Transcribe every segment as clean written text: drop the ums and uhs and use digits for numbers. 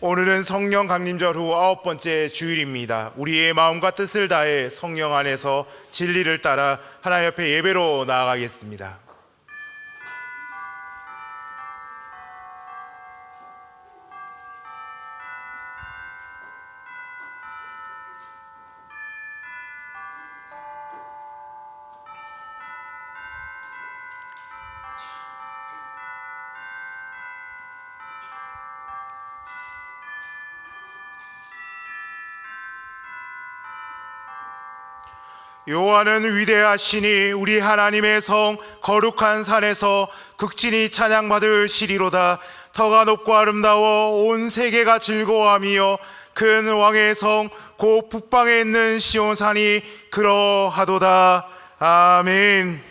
오늘은 성령 강림절 후 9번째 주일입니다. 우리의 마음과 뜻을 다해 성령 안에서 진리를 따라 하나님 앞에 예배로 나아가겠습니다. 여호와는 위대하시니 우리 하나님의 성 거룩한 산에서 극진히 찬양받으시리로다. 터가 높고 아름다워 온 세계가 즐거워하며 큰 왕의 성 곧 북방에 있는 시온산이 그러하도다. 아멘.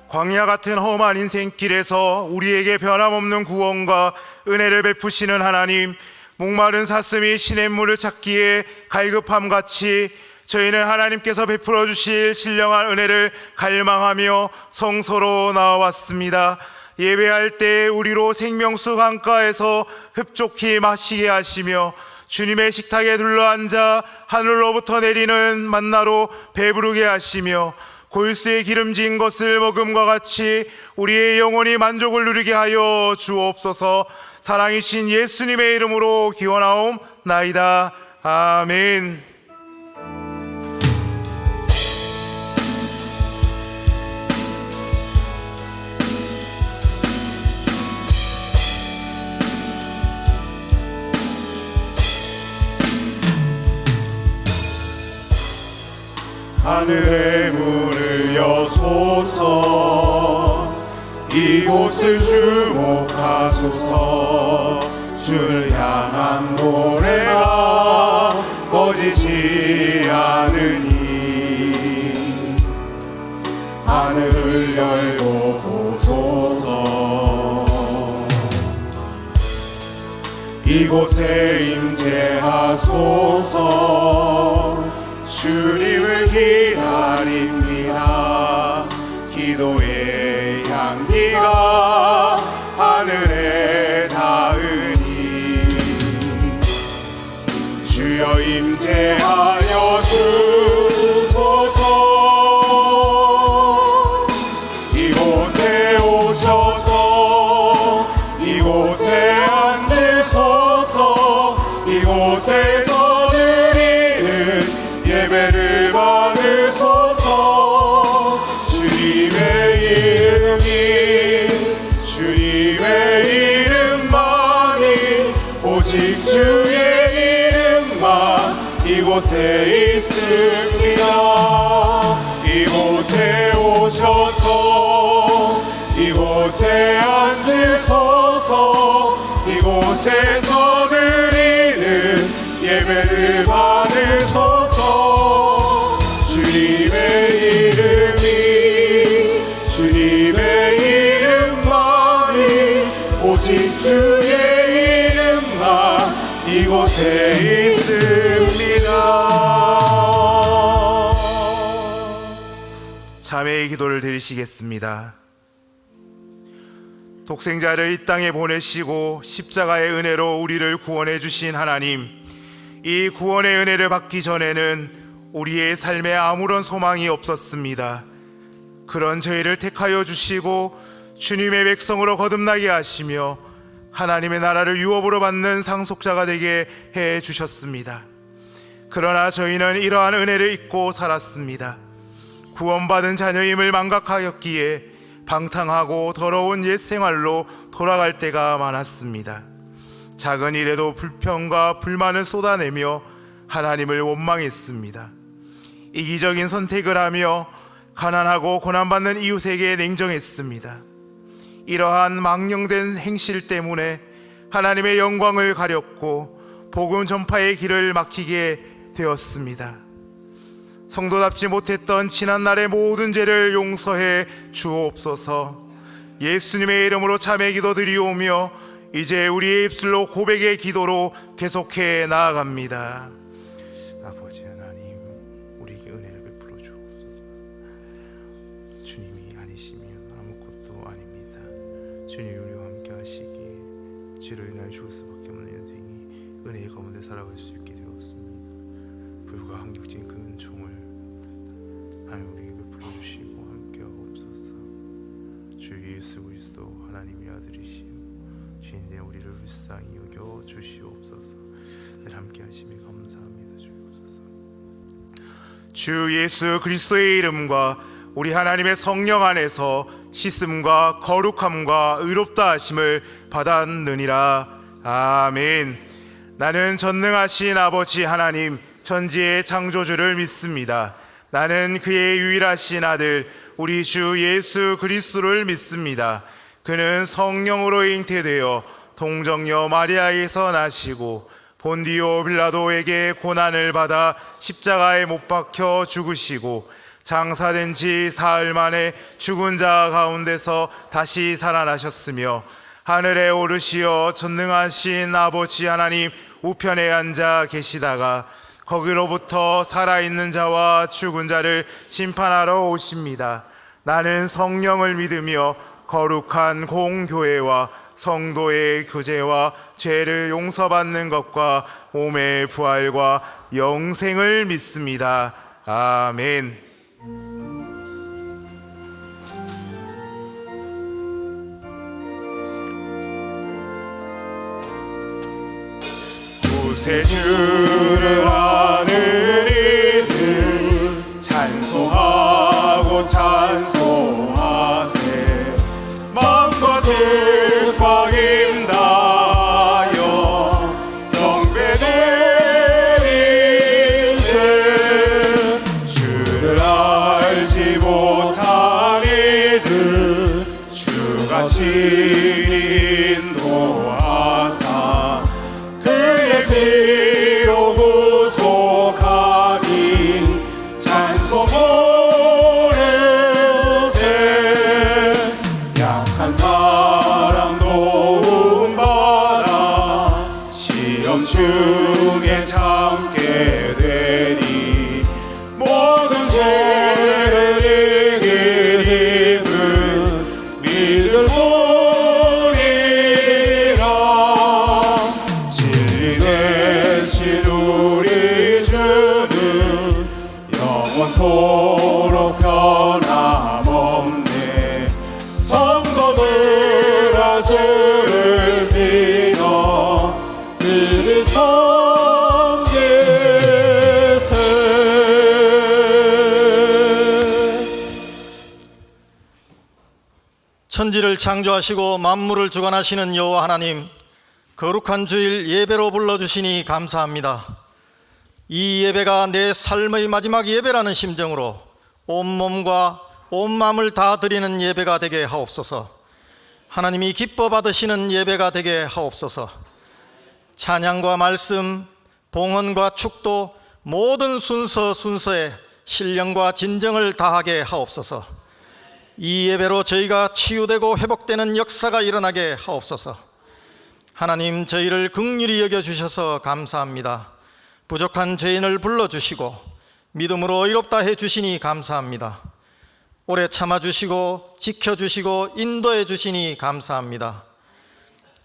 광야 같은 험한 인생길에서 우리에게 변함없는 구원과 은혜를 베푸시는 하나님, 목마른 사슴이 시냇물을 찾기에 갈급함같이 저희는 하나님께서 베풀어 주실 신령한 은혜를 갈망하며 성소로 나와왔습니다. 예배할 때 우리로 생명수 강가에서 흡족히 마시게 하시며 주님의 식탁에 둘러앉아 하늘로부터 내리는 만나로 배부르게 하시며 골수에 기름진 것을 먹음과 같이 우리의 영혼이 만족을 누리게 하여 주옵소서. 사랑이신 예수님의 이름으로 기원하옵나이다. 아멘. 하늘의 문을 여소서, 이곳을 주목하소서. 주를 향한 노래가 꺼지지 않으니 하늘을 열고 보소서. 이곳에 임재하소서. 주님을 기다립니다. 기도의 향기가 하늘에 닿으니 주여 임재하여 주소서. 이곳에 오셔서 이곳에 앉으소서. 이곳에서 드리는 예배를 받으소서. 주님의 주님의 이름만이, 오직 주의 이름만 이곳에 있습니다. 이곳에 오셔서 이곳에 앉으소서. 이곳에서 드리는 예배를 받으소서. 주님의 이름만이, 오직 주의 이름만 이곳에 있습니다. 자매의 기도를 드리시겠습니다. 독생자를 이 땅에 보내시고 십자가의 은혜로 우리를 구원해 주신 하나님, 이 구원의 은혜를 받기 전에는 우리의 삶에 아무런 소망이 없었습니다. 그런 저희를 택하여 주시고 주님의 백성으로 거듭나게 하시며 하나님의 나라를 유업으로 받는 상속자가 되게 해 주셨습니다. 그러나 저희는 이러한 은혜를 잊고 살았습니다. 구원받은 자녀임을 망각하였기에 방탕하고 더러운 옛 생활로 돌아갈 때가 많았습니다. 작은 일에도 불평과 불만을 쏟아내며 하나님을 원망했습니다. 이기적인 선택을 하며 가난하고 고난받는 이웃에게 냉정했습니다. 이러한 망령된 행실 때문에 하나님의 영광을 가렸고 복음 전파의 길을 막히게 되었습니다. 성도답지 못했던 지난날의 모든 죄를 용서해 주옵소서. 예수님의 이름으로 참회 기도 드리오며 이제 우리의 입술로 고백의 기도로 계속해 나아갑니다. 아버지 하나님, 우리에게 은혜를 베풀어 주옵소서. 주님이 아니시면 아무것도 아닙니다. 주님이 우리와 함께 하시기에 죄로 인하여 죽을 수밖에 없는 인생이 은혜의 가운데 살아갈 수 있게 되었습니다. 불과 한격진 그 은총을 하나님 우리에게 베풀어 주시고 함께 하옵소서. 주 예수 그리스도 하나님의 아들이시오 주인된 우리를 불쌍히 여겨 주시옵소서. 늘 함께 하심이 감사합니다. 주옵소서. 주 예수 그리스도의 이름과 우리 하나님의 성령 안에서 씻음과 거룩함과 의롭다 하심을 받았느니라. 아멘. 나는 전능하신 아버지 하나님 천지의 창조주를 믿습니다. 나는 그의 유일하신 아들 우리 주 예수 그리스도를 믿습니다. 그는 성령으로 잉태되어 동정녀 마리아에서 나시고 본디오 빌라도에게 고난을 받아 십자가에 못 박혀 죽으시고 장사된 지 사흘 만에 죽은 자 가운데서 다시 살아나셨으며 하늘에 오르시어 전능하신 아버지 하나님 우편에 앉아 계시다가 거기로부터 살아있는 자와 죽은 자를 심판하러 오십니다. 나는 성령을 믿으며 거룩한 공교회와 성도의 교제와 죄를 용서받는 것과 몸의 부활과 영생을 믿습니다. 아멘. 구세주를 아는 이들 찬송하고 찬송하세. 마음과 뜻과 힘다하여 경배드리세. 주를 알지 못한 이들 주가 친히 인도하사 그의 피로 구속하니 찬송 부르세. 약한 사람 도움받아 시험 중에 참게 되니 모든 죄를 이길 힘은 믿을 뿐이라. 진리 되신 우리 주는 영원토록 변함없네. 성도들아 주를 믿어 그를 섬기세. 천지를 창조하시고 만물을 주관하시는 여호와 하나님, 거룩한 주일 예배로 불러주시니 감사합니다. 이 예배가 내 삶의 마지막 예배라는 심정으로 온몸과 온 마음을 다 드리는 예배가 되게 하옵소서. 하나님이 기뻐 받으시는 예배가 되게 하옵소서. 찬양과 말씀, 봉헌과 축도 모든 순서에 신령과 진정을 다하게 하옵소서. 이 예배로 저희가 치유되고 회복되는 역사가 일어나게 하옵소서. 하나님, 저희를 긍휼히 여겨주셔서 감사합니다. 부족한 죄인을 불러주시고 믿음으로 의롭다 해주시니 감사합니다. 오래 참아주시고 지켜주시고 인도해 주시니 감사합니다.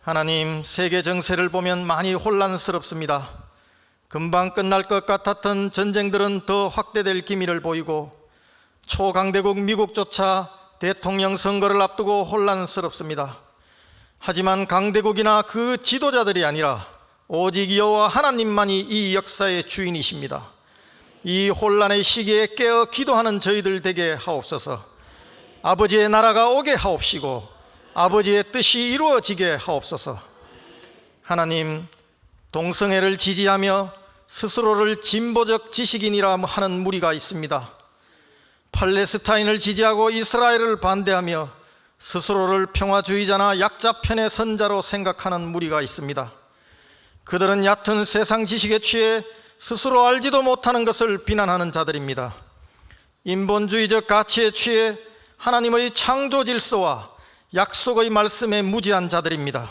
하나님, 세계 정세를 보면 많이 혼란스럽습니다. 금방 끝날 것 같았던 전쟁들은 더 확대될 기미를 보이고 초강대국 미국조차 대통령 선거를 앞두고 혼란스럽습니다. 하지만 강대국이나 그 지도자들이 아니라 오직 여호와 하나님만이 이 역사의 주인이십니다. 이 혼란의 시기에 깨어 기도하는 저희들 되게 하옵소서. 아버지의 나라가 오게 하옵시고 아버지의 뜻이 이루어지게 하옵소서. 하나님, 동성애를 지지하며 스스로를 진보적 지식인이라 하는 무리가 있습니다. 팔레스타인을 지지하고 이스라엘을 반대하며 스스로를 평화주의자나 약자 편의 선자로 생각하는 무리가 있습니다. 그들은 얕은 세상 지식에 취해 스스로 알지도 못하는 것을 비난하는 자들입니다. 인본주의적 가치에 취해 하나님의 창조 질서와 약속의 말씀에 무지한 자들입니다.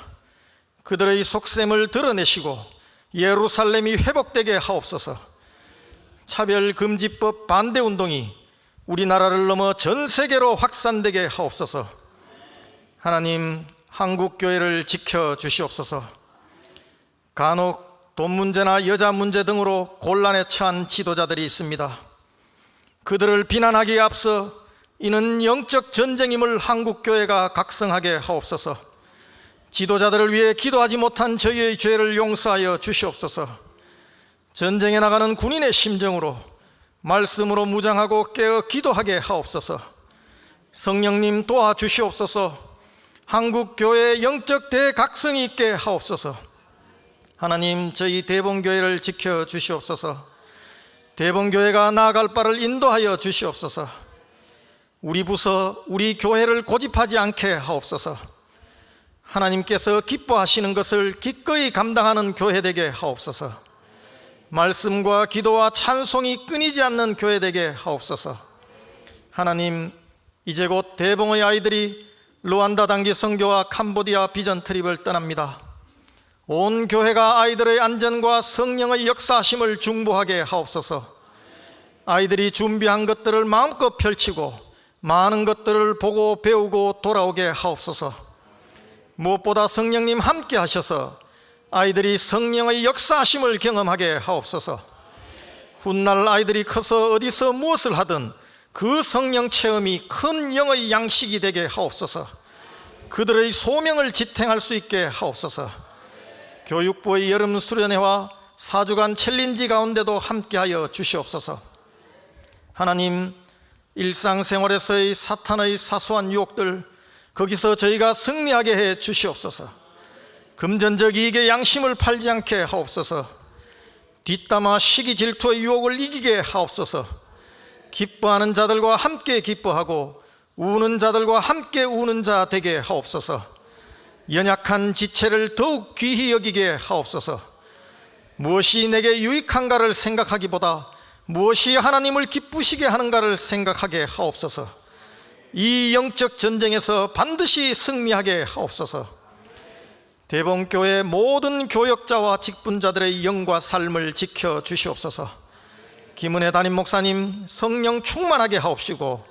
그들의 속셈을 드러내시고 예루살렘이 회복되게 하옵소서. 차별금지법 반대운동이 우리나라를 넘어 전 세계로 확산되게 하옵소서. 하나님, 한국교회를 지켜주시옵소서. 간혹 돈 문제나 여자 문제 등으로 곤란에 처한 지도자들이 있습니다. 그들을 비난하기에 앞서 이는 영적 전쟁임을 한국교회가 각성하게 하옵소서. 지도자들을 위해 기도하지 못한 저희의 죄를 용서하여 주시옵소서. 전쟁에 나가는 군인의 심정으로 말씀으로 무장하고 깨어 기도하게 하옵소서. 성령님 도와주시옵소서. 한국교회의 영적 대각성이 있게 하옵소서. 하나님, 저희 대봉교회를 지켜주시옵소서. 대봉교회가 나아갈 바를 인도하여 주시옵소서. 우리 부서, 우리 교회를 고집하지 않게 하옵소서. 하나님께서 기뻐하시는 것을 기꺼이 감당하는 교회 되게 하옵소서. 말씀과 기도와 찬송이 끊이지 않는 교회 되게 하옵소서. 하나님, 이제 곧 대봉의 아이들이 루안다 단기 선교와 캄보디아 비전 트립을 떠납니다. 온 교회가 아이들의 안전과 성령의 역사하심을 중보하게 하옵소서. 아이들이 준비한 것들을 마음껏 펼치고 많은 것들을 보고 배우고 돌아오게 하옵소서. 무엇보다 성령님 함께 하셔서 아이들이 성령의 역사하심을 경험하게 하옵소서. 훗날 아이들이 커서 어디서 무엇을 하든 그 성령 체험이 큰 영의 양식이 되게 하옵소서. 그들의 소명을 지탱할 수 있게 하옵소서. 교육부의 여름 수련회와 4주간 챌린지 가운데도 함께하여 주시옵소서. 하나님, 일상생활에서의 사탄의 사소한 유혹들, 거기서 저희가 승리하게 해 주시옵소서. 금전적 이익의 양심을 팔지 않게 하옵소서. 뒷담화 시기 질투의 유혹을 이기게 하옵소서. 기뻐하는 자들과 함께 기뻐하고 우는 자들과 함께 우는 자 되게 하옵소서. 연약한 지체를 더욱 귀히 여기게 하옵소서. 무엇이 내게 유익한가를 생각하기보다 무엇이 하나님을 기쁘시게 하는가를 생각하게 하옵소서. 이 영적 전쟁에서 반드시 승리하게 하옵소서. 대봉교회 모든 교역자와 직분자들의 영과 삶을 지켜 주시옵소서. 김은혜 담임 목사님 성령 충만하게 하옵시고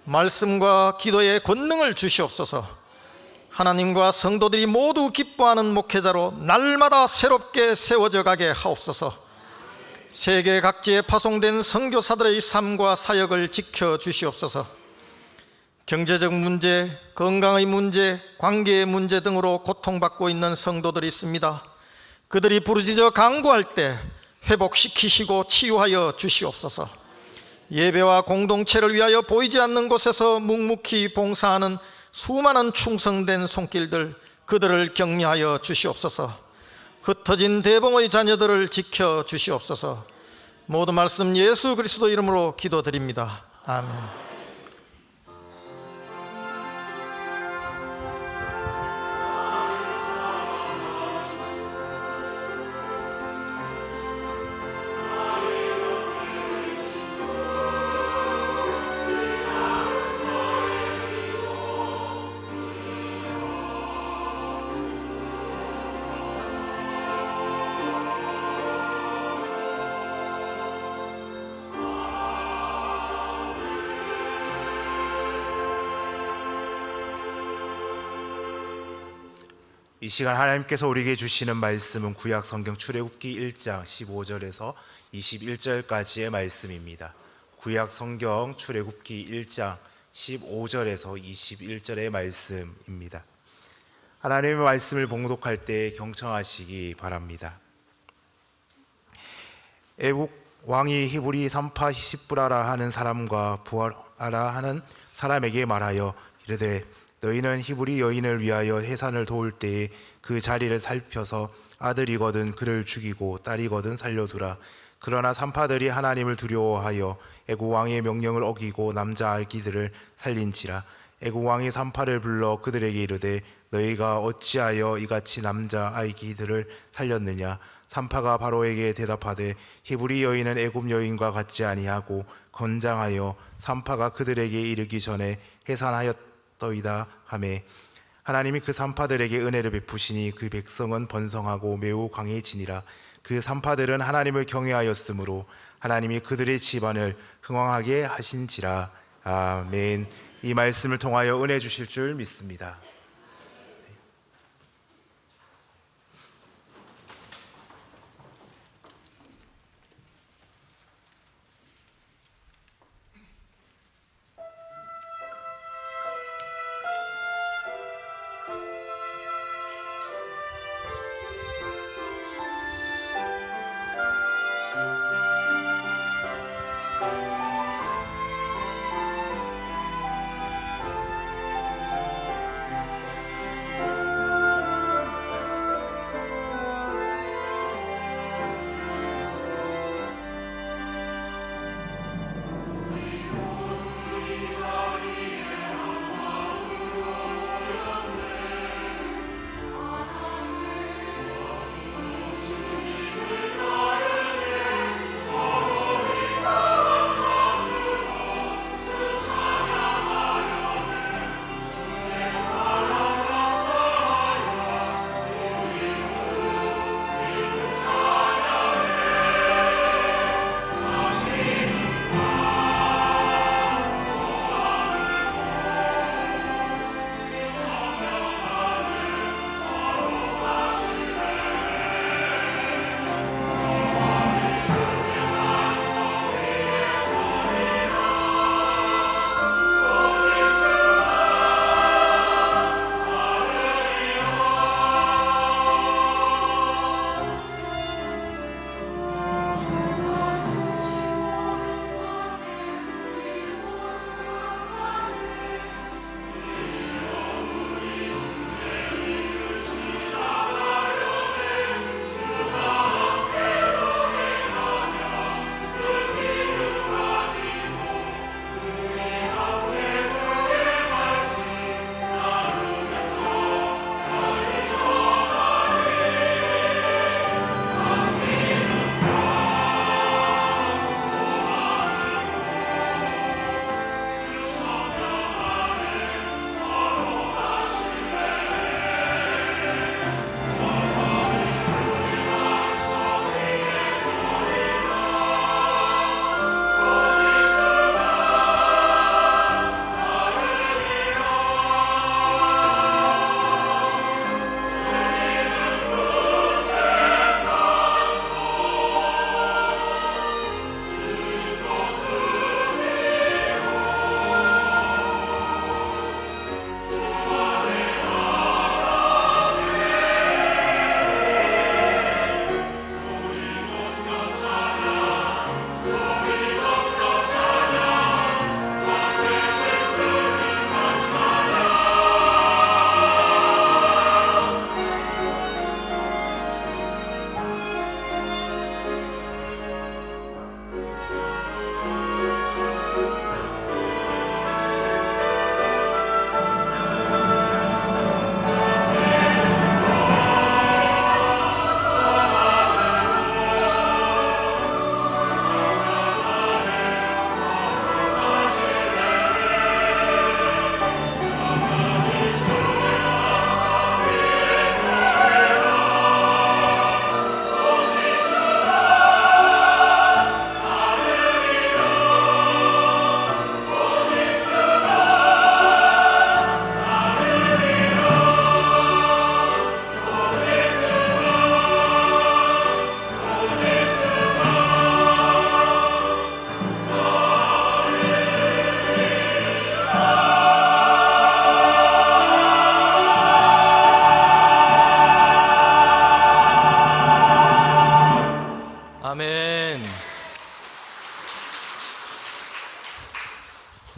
말씀과 기도의 권능을 주시옵소서. 하나님과 성도들이 모두 기뻐하는 목회자로 날마다 새롭게 세워져 가게 하옵소서. 세계 각지에 파송된 선교사들의 삶과 사역을 지켜 주시옵소서. 경제적 문제, 건강의 문제, 관계의 문제 등으로 고통받고 있는 성도들이 있습니다. 그들이 부르짖어 간구할 때 회복시키시고 치유하여 주시옵소서. 예배와 공동체를 위하여 보이지 않는 곳에서 묵묵히 봉사하는 수많은 충성된 손길들, 그들을 격려하여 주시옵소서. 흩어진 대봉의 자녀들을 지켜 주시옵소서. 모든 말씀 예수 그리스도 이름으로 기도드립니다. 아멘. 이 시간 하나님께서 우리에게 주시는 말씀은 구약 성경 출애굽기 1장 15절에서 21절까지의 말씀입니다. 구약 성경 출애굽기 1장 15절에서 21절의 말씀입니다. 하나님의 말씀을 봉독할 때 경청하시기 바랍니다. 애국 왕이 히브리 산파 시브라라 하는 사람과 부하라 하는 사람에게 말하여 이르되 너희는 히브리 여인을 위하여 해산을 도울 때에 그 자리를 살펴서 아들이거든 그를 죽이고 딸이거든 살려두라. 그러나 산파들이 하나님을 두려워하여 애국 왕의 명령을 어기고 남자 아기들을 살린지라. 애국 왕이 산파를 불러 그들에게 이르되 너희가 어찌하여 이같이 남자 아기들을 살렸느냐. 산파가 바로에게 대답하되 히브리 여인은 애굽 여인과 같지 아니하고 건장하여 산파가 그들에게 이르기 전에 해산하였더이다 하매 하나님이 그 산파들에게 은혜를 베푸시니 그 백성은 번성하고 매우 강해지니라. 그 산파들은 하나님을 경외하였으므로 하나님이 그들의 집안을 흥왕하게 하신지라. 아멘. 이 말씀을 통하여 은혜 주실 줄 믿습니다.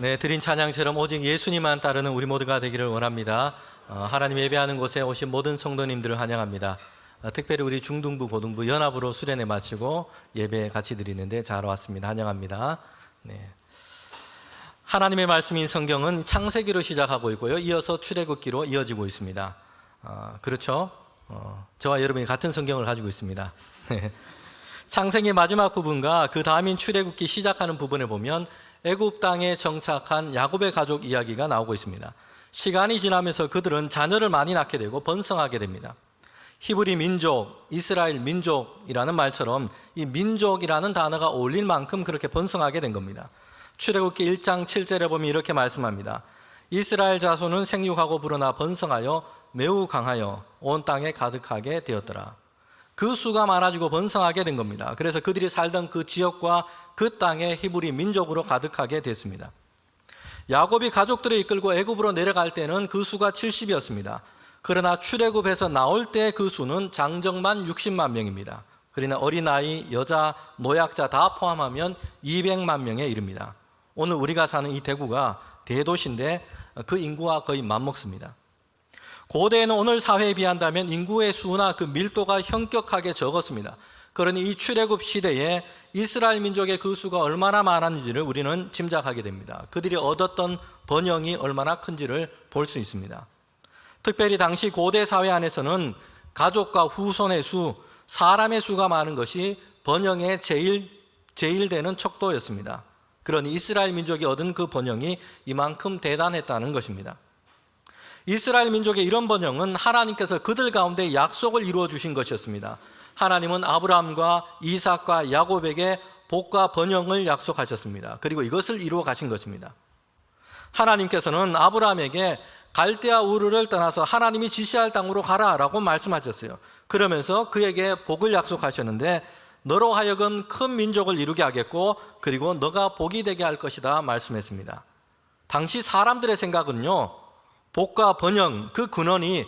네, 드린 찬양처럼 오직 예수님만 따르는 우리 모두가 되기를 원합니다. 하나님 예배하는 곳에 오신 모든 성도님들을 환영합니다. 특별히 우리 중등부, 고등부 연합으로 수련회 마치고 예배 같이 드리는데 잘 왔습니다. 환영합니다. 네. 하나님의 말씀인 성경은 창세기로 시작하고 있고요. 이어서 출애굽기로 이어지고 있습니다. 그렇죠? 저와 여러분이 같은 성경을 가지고 있습니다. 창세기 마지막 부분과 그 다음인 출애굽기 시작하는 부분에 보면 애굽 땅에 정착한 야곱의 가족 이야기가 나오고 있습니다. 시간이 지나면서 그들은 자녀를 많이 낳게 되고 번성하게 됩니다. 히브리 민족, 이스라엘 민족이라는 말처럼 이 민족이라는 단어가 어울릴 만큼 그렇게 번성하게 된 겁니다. 출애굽기 1장 7절에 보면 이렇게 말씀합니다. 이스라엘 자손은 생육하고 불어나 번성하여 매우 강하여 온 땅에 가득하게 되었더라. 그 수가 많아지고 번성하게 된 겁니다. 그래서 그들이 살던 그 지역과 그 땅에 히브리 민족으로 가득하게 됐습니다. 야곱이 가족들을 이끌고 애굽으로 내려갈 때는 그 수가 70이었습니다. 그러나 출애굽에서 나올 때 그 수는 장정만 60만 명입니다. 그러나 어린아이, 여자, 노약자 다 포함하면 200만 명에 이릅니다. 오늘 우리가 사는 이 대구가 대도시인데 그 인구와 거의 맞먹습니다. 고대에는 오늘 사회에 비한다면 인구의 수나 그 밀도가 현격하게 적었습니다. 그러니 이 출애굽 시대에 이스라엘 민족의 그 수가 얼마나 많았는지를 우리는 짐작하게 됩니다. 그들이 얻었던 번영이 얼마나 큰지를 볼 수 있습니다. 특별히 당시 고대 사회 안에서는 가족과 후손의 수, 사람의 수가 많은 것이 번영의 제일 되는 척도였습니다. 그러니 이스라엘 민족이 얻은 그 번영이 이만큼 대단했다는 것입니다. 이스라엘 민족의 이런 번영은 하나님께서 그들 가운데 약속을 이루어 주신 것이었습니다. 하나님은 아브라함과 이삭과 야곱에게 복과 번영을 약속하셨습니다. 그리고 이것을 이루어 가신 것입니다. 하나님께서는 아브라함에게 갈대아 우르를 떠나서 하나님이 지시할 땅으로 가라라고 말씀하셨어요. 그러면서 그에게 복을 약속하셨는데 너로 하여금 큰 민족을 이루게 하겠고 그리고 너가 복이 되게 할 것이다 말씀했습니다. 당시 사람들의 생각은요, 복과 번영, 그 근원이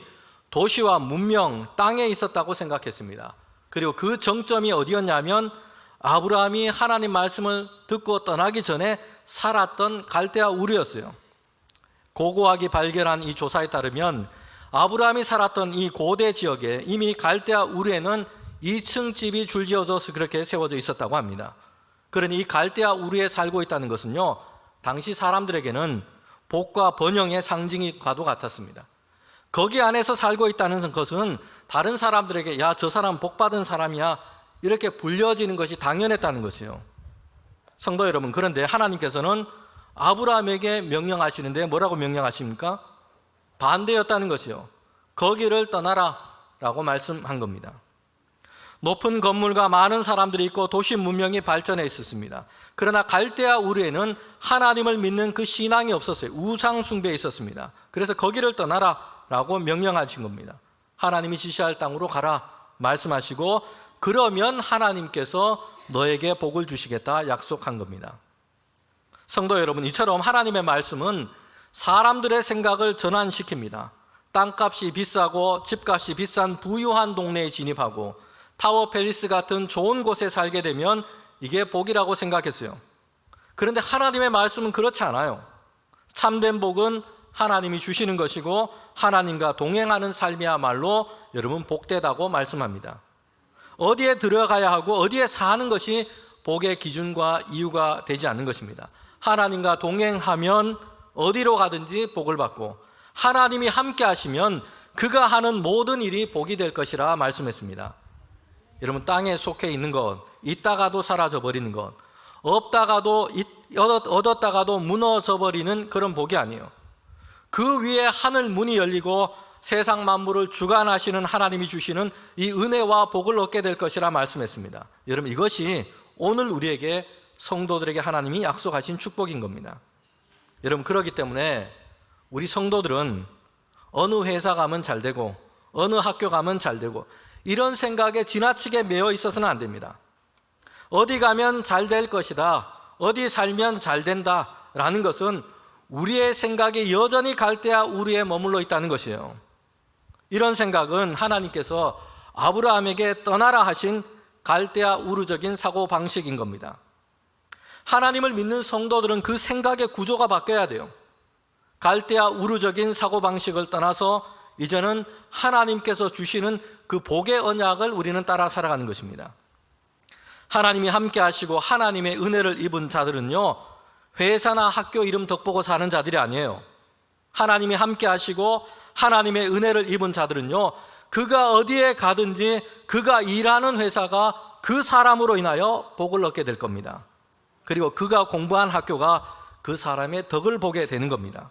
도시와 문명, 땅에 있었다고 생각했습니다. 그리고 그 정점이 어디였냐면 아브라함이 하나님 말씀을 듣고 떠나기 전에 살았던 갈대아 우르였어요. 고고학이 발견한 이 조사에 따르면 아브라함이 살았던 이 고대 지역에 이미 갈대아 우르에는 2층 집이 줄지어져서 그렇게 세워져 있었다고 합니다. 그러니 이 갈대아 우르에 살고 있다는 것은요, 당시 사람들에게는 복과 번영의 상징과도 같았습니다. 거기 안에서 살고 있다는 것은 다른 사람들에게 야, 저 사람 복 받은 사람이야 이렇게 불려지는 것이 당연했다는 것이에요. 성도 여러분, 그런데 하나님께서는 아브라함에게 명령하시는데 뭐라고 명령하십니까? 반대였다는 것이요. 거기를 떠나라 라고 말씀한 겁니다. 높은 건물과 많은 사람들이 있고 도시 문명이 발전해 있었습니다. 그러나 갈대아 우르에는 하나님을 믿는 그 신앙이 없었어요. 우상 숭배에 있었습니다. 그래서 거기를 떠나라 라고 명령하신 겁니다. 하나님이 지시할 땅으로 가라 말씀하시고 그러면 하나님께서 너에게 복을 주시겠다 약속한 겁니다. 성도 여러분, 이처럼 하나님의 말씀은 사람들의 생각을 전환시킵니다. 땅값이 비싸고 집값이 비싼 부유한 동네에 진입하고 타워 팰리스 같은 좋은 곳에 살게 되면 이게 복이라고 생각했어요. 그런데 하나님의 말씀은 그렇지 않아요. 참된 복은 하나님이 주시는 것이고 하나님과 동행하는 삶이야말로 여러분 복되다고 말씀합니다. 어디에 들어가야 하고 어디에 사는 것이 복의 기준과 이유가 되지 않는 것입니다. 하나님과 동행하면 어디로 가든지 복을 받고 하나님이 함께 하시면 그가 하는 모든 일이 복이 될 것이라 말씀했습니다. 여러분, 땅에 속해 있는 것, 있다가도 사라져 버리는 것, 없다가도 얻었다가도 무너져 버리는 그런 복이 아니에요. 그 위에 하늘 문이 열리고 세상 만물을 주관하시는 하나님이 주시는 이 은혜와 복을 얻게 될 것이라 말씀했습니다. 여러분, 이것이 오늘 우리에게 성도들에게 하나님이 약속하신 축복인 겁니다. 여러분, 그렇기 때문에 우리 성도들은 어느 회사 가면 잘 되고 어느 학교 가면 잘 되고 이런 생각에 지나치게 매여 있어서는 안 됩니다. 어디 가면 잘 될 것이다, 어디 살면 잘 된다라는 것은 우리의 생각이 여전히 갈대아 우르에 머물러 있다는 것이에요. 이런 생각은 하나님께서 아브라함에게 떠나라 하신 갈대아 우르적인 사고방식인 겁니다. 하나님을 믿는 성도들은 그 생각의 구조가 바뀌어야 돼요. 갈대아 우르적인 사고방식을 떠나서 이제는 하나님께서 주시는 그 복의 언약을 우리는 따라 살아가는 것입니다. 하나님이 함께 하시고 하나님의 은혜를 입은 자들은요, 회사나 학교 이름 덕보고 사는 자들이 아니에요. 하나님이 함께 하시고 하나님의 은혜를 입은 자들은요, 그가 어디에 가든지 그가 일하는 회사가 그 사람으로 인하여 복을 얻게 될 겁니다. 그리고 그가 공부한 학교가 그 사람의 덕을 보게 되는 겁니다.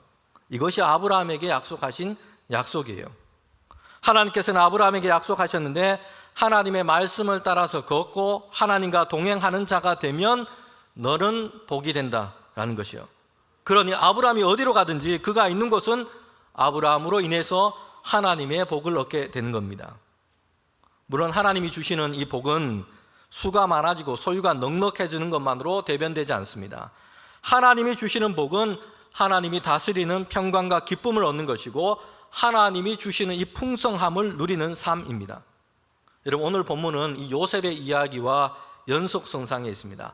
이것이 아브라함에게 약속하신 약속이에요. 하나님께서는 아브라함에게 약속하셨는데 하나님의 말씀을 따라서 걷고 하나님과 동행하는 자가 되면 너는 복이 된다라는 것이요. 그러니 아브라함이 어디로 가든지 그가 있는 곳은 아브라함으로 인해서 하나님의 복을 얻게 되는 겁니다. 물론 하나님이 주시는 이 복은 수가 많아지고 소유가 넉넉해지는 것만으로 대변되지 않습니다. 하나님이 주시는 복은 하나님이 다스리는 평강과 기쁨을 얻는 것이고 하나님이 주시는 이 풍성함을 누리는 삶입니다. 여러분, 오늘 본문은 이 요셉의 이야기와 연속성상에 있습니다.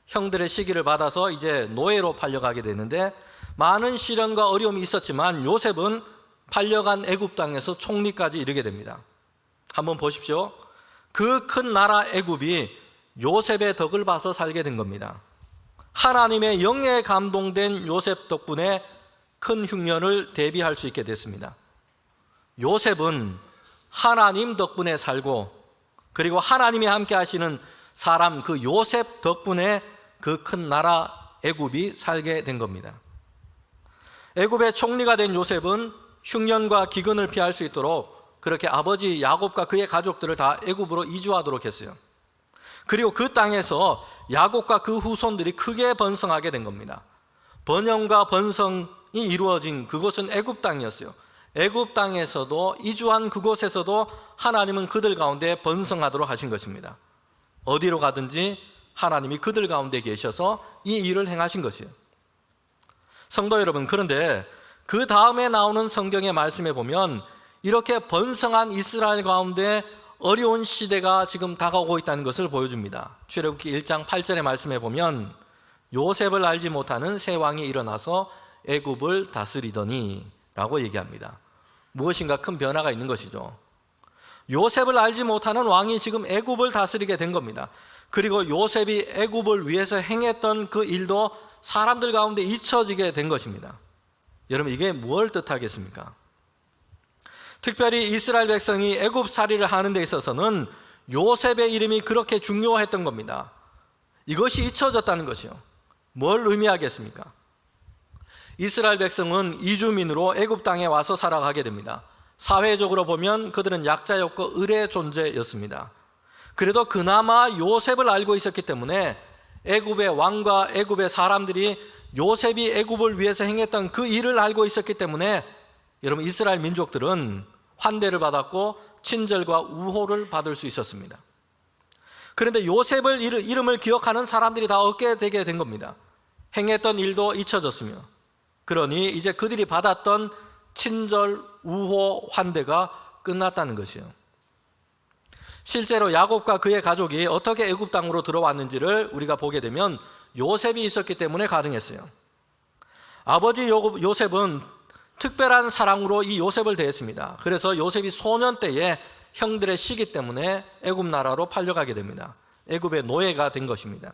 형들의 시기를 받아서 이제 노예로 팔려가게 되는데 많은 시련과 어려움이 있었지만 요셉은 팔려간 애굽 땅에서 총리까지 이르게 됩니다. 한번 보십시오. 그 큰 나라 애굽이 요셉의 덕을 봐서 살게 된 겁니다. 하나님의 영에 감동된 요셉 덕분에 큰 흉년을 대비할 수 있게 됐습니다. 요셉은 하나님 덕분에 살고 그리고 하나님이 함께 하시는 사람 그 요셉 덕분에 그 큰 나라 애굽이 살게 된 겁니다. 애굽의 총리가 된 요셉은 흉년과 기근을 피할 수 있도록 그렇게 아버지 야곱과 그의 가족들을 다 애굽으로 이주하도록 했어요. 그리고 그 땅에서 야곱과 그 후손들이 크게 번성하게 된 겁니다. 번영과 번성이 이루어진 그곳은 애굽 땅이었어요. 애굽 땅에서도 이주한 그곳에서도 하나님은 그들 가운데 번성하도록 하신 것입니다. 어디로 가든지 하나님이 그들 가운데 계셔서 이 일을 행하신 것이에요. 성도 여러분, 그런데 그 다음에 나오는 성경의 말씀에 보면 이렇게 번성한 이스라엘 가운데 어려운 시대가 지금 다가오고 있다는 것을 보여줍니다. 출애굽기 1장 8절의 말씀에 보면 요셉을 알지 못하는 새 왕이 일어나서 애굽을 다스리더니 라고 얘기합니다. 무엇인가 큰 변화가 있는 것이죠. 요셉을 알지 못하는 왕이 지금 애굽을 다스리게 된 겁니다. 그리고 요셉이 애굽을 위해서 행했던 그 일도 사람들 가운데 잊혀지게 된 것입니다. 여러분, 이게 뭘 뜻하겠습니까? 특별히 이스라엘 백성이 애굽살이를 하는 데 있어서는 요셉의 이름이 그렇게 중요했던 겁니다. 이것이 잊혀졌다는 것이요. 뭘 의미하겠습니까? 이스라엘 백성은 이주민으로 애굽 땅에 와서 살아가게 됩니다. 사회적으로 보면 그들은 약자였고 을의 존재였습니다. 그래도 그나마 요셉을 알고 있었기 때문에 애굽의 왕과 애굽의 사람들이 요셉이 애굽을 위해서 행했던 그 일을 알고 있었기 때문에 여러분, 이스라엘 민족들은 환대를 받았고 친절과 우호를 받을 수 있었습니다. 그런데 요셉을 이름을 기억하는 사람들이 다 얻게 되게 된 겁니다. 행했던 일도 잊혀졌으며, 그러니 이제 그들이 받았던 친절, 우호, 환대가 끝났다는 것이에요. 실제로 야곱과 그의 가족이 어떻게 애굽 땅으로 들어왔는지를 우리가 보게 되면 요셉이 있었기 때문에 가능했어요. 아버지 요셉은 특별한 사랑으로 이 요셉을 대했습니다. 그래서 요셉이 소년 때에 형들의 시기 때문에 애굽 나라로 팔려가게 됩니다. 애굽의 노예가 된 것입니다.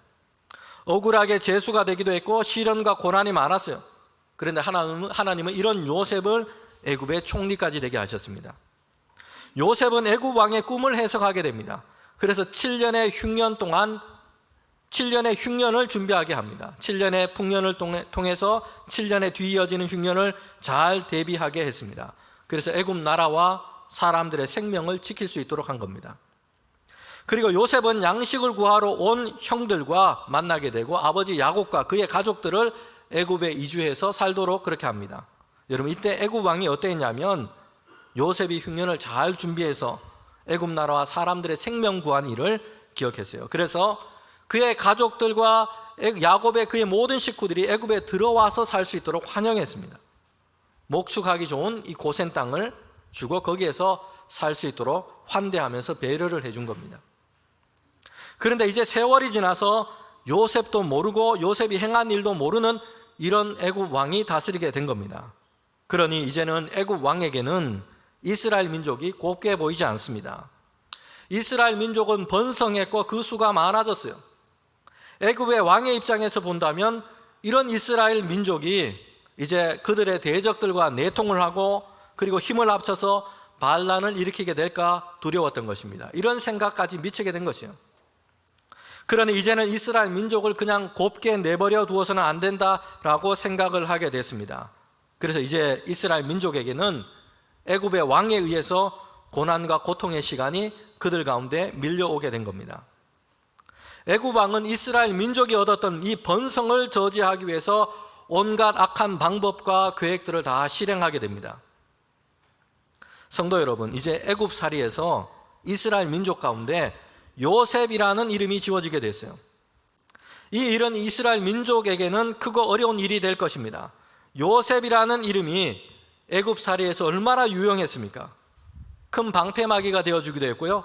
억울하게 재수가 되기도 했고 시련과 고난이 많았어요. 그런데 하나님은 이런 요셉을 애굽의 총리까지 되게 하셨습니다. 요셉은 애굽 왕의 꿈을 해석하게 됩니다. 그래서 7년의 흉년 동안 7년의 흉년을 준비하게 합니다. 7년의 풍년을 통해서 7년의 뒤이어지는 흉년을 잘 대비하게 했습니다. 그래서 애굽 나라와 사람들의 생명을 지킬 수 있도록 한 겁니다. 그리고 요셉은 양식을 구하러 온 형들과 만나게 되고 아버지 야곱과 그의 가족들을 애굽에 이주해서 살도록 그렇게 합니다. 여러분, 이때 애굽 왕이 어땠냐면 요셉이 흉년을 잘 준비해서 애굽 나라와 사람들의 생명 구한 일을 기억했어요. 그래서 그의 가족들과 야곱의 그의 모든 식구들이 애굽에 들어와서 살 수 있도록 환영했습니다. 목축하기 좋은 이 고센 땅을 주고 거기에서 살 수 있도록 환대하면서 배려를 해준 겁니다. 그런데 이제 세월이 지나서 요셉도 모르고 요셉이 행한 일도 모르는 이런 애굽 왕이 다스리게 된 겁니다. 그러니 이제는 애굽 왕에게는 이스라엘 민족이 곱게 보이지 않습니다. 이스라엘 민족은 번성했고 그 수가 많아졌어요. 애굽의 왕의 입장에서 본다면 이런 이스라엘 민족이 이제 그들의 대적들과 내통을 하고 그리고 힘을 합쳐서 반란을 일으키게 될까 두려웠던 것입니다. 이런 생각까지 미치게 된 것이요. 그러니 이제는 이스라엘 민족을 그냥 곱게 내버려 두어서는 안 된다라고 생각을 하게 됐습니다. 그래서 이제 이스라엘 민족에게는 애굽의 왕에 의해서 고난과 고통의 시간이 그들 가운데 밀려오게 된 겁니다. 애굽 왕은 이스라엘 민족이 얻었던 이 번성을 저지하기 위해서 온갖 악한 방법과 계획들을 다 실행하게 됩니다. 성도 여러분, 이제 애굽살이에서 이스라엘 민족 가운데 요셉이라는 이름이 지어지게 됐어요. 이 일은 이스라엘 민족에게는 크고 어려운 일이 될 것입니다. 요셉이라는 이름이 애굽살이에서 얼마나 유용했습니까? 큰 방패막이가 되어주기도 했고요.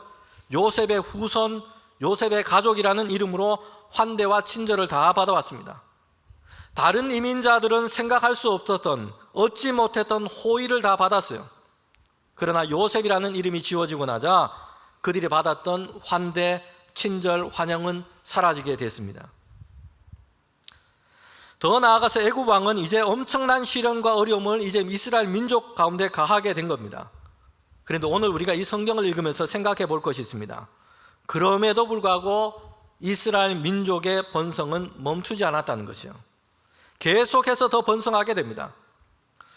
요셉의 후손, 요셉의 가족이라는 이름으로 환대와 친절을 다 받아왔습니다. 다른 이민자들은 생각할 수 없었던, 얻지 못했던 호의를 다 받았어요. 그러나 요셉이라는 이름이 지어지고 나자 그들이 받았던 환대, 친절, 환영은 사라지게 됐습니다. 더 나아가서 애굽 왕은 이제 엄청난 시련과 어려움을 이제 이스라엘 민족 가운데 가하게 된 겁니다. 그런데 오늘 우리가 이 성경을 읽으면서 생각해 볼 것이 있습니다. 그럼에도 불구하고 이스라엘 민족의 번성은 멈추지 않았다는 것이요. 계속해서 더 번성하게 됩니다.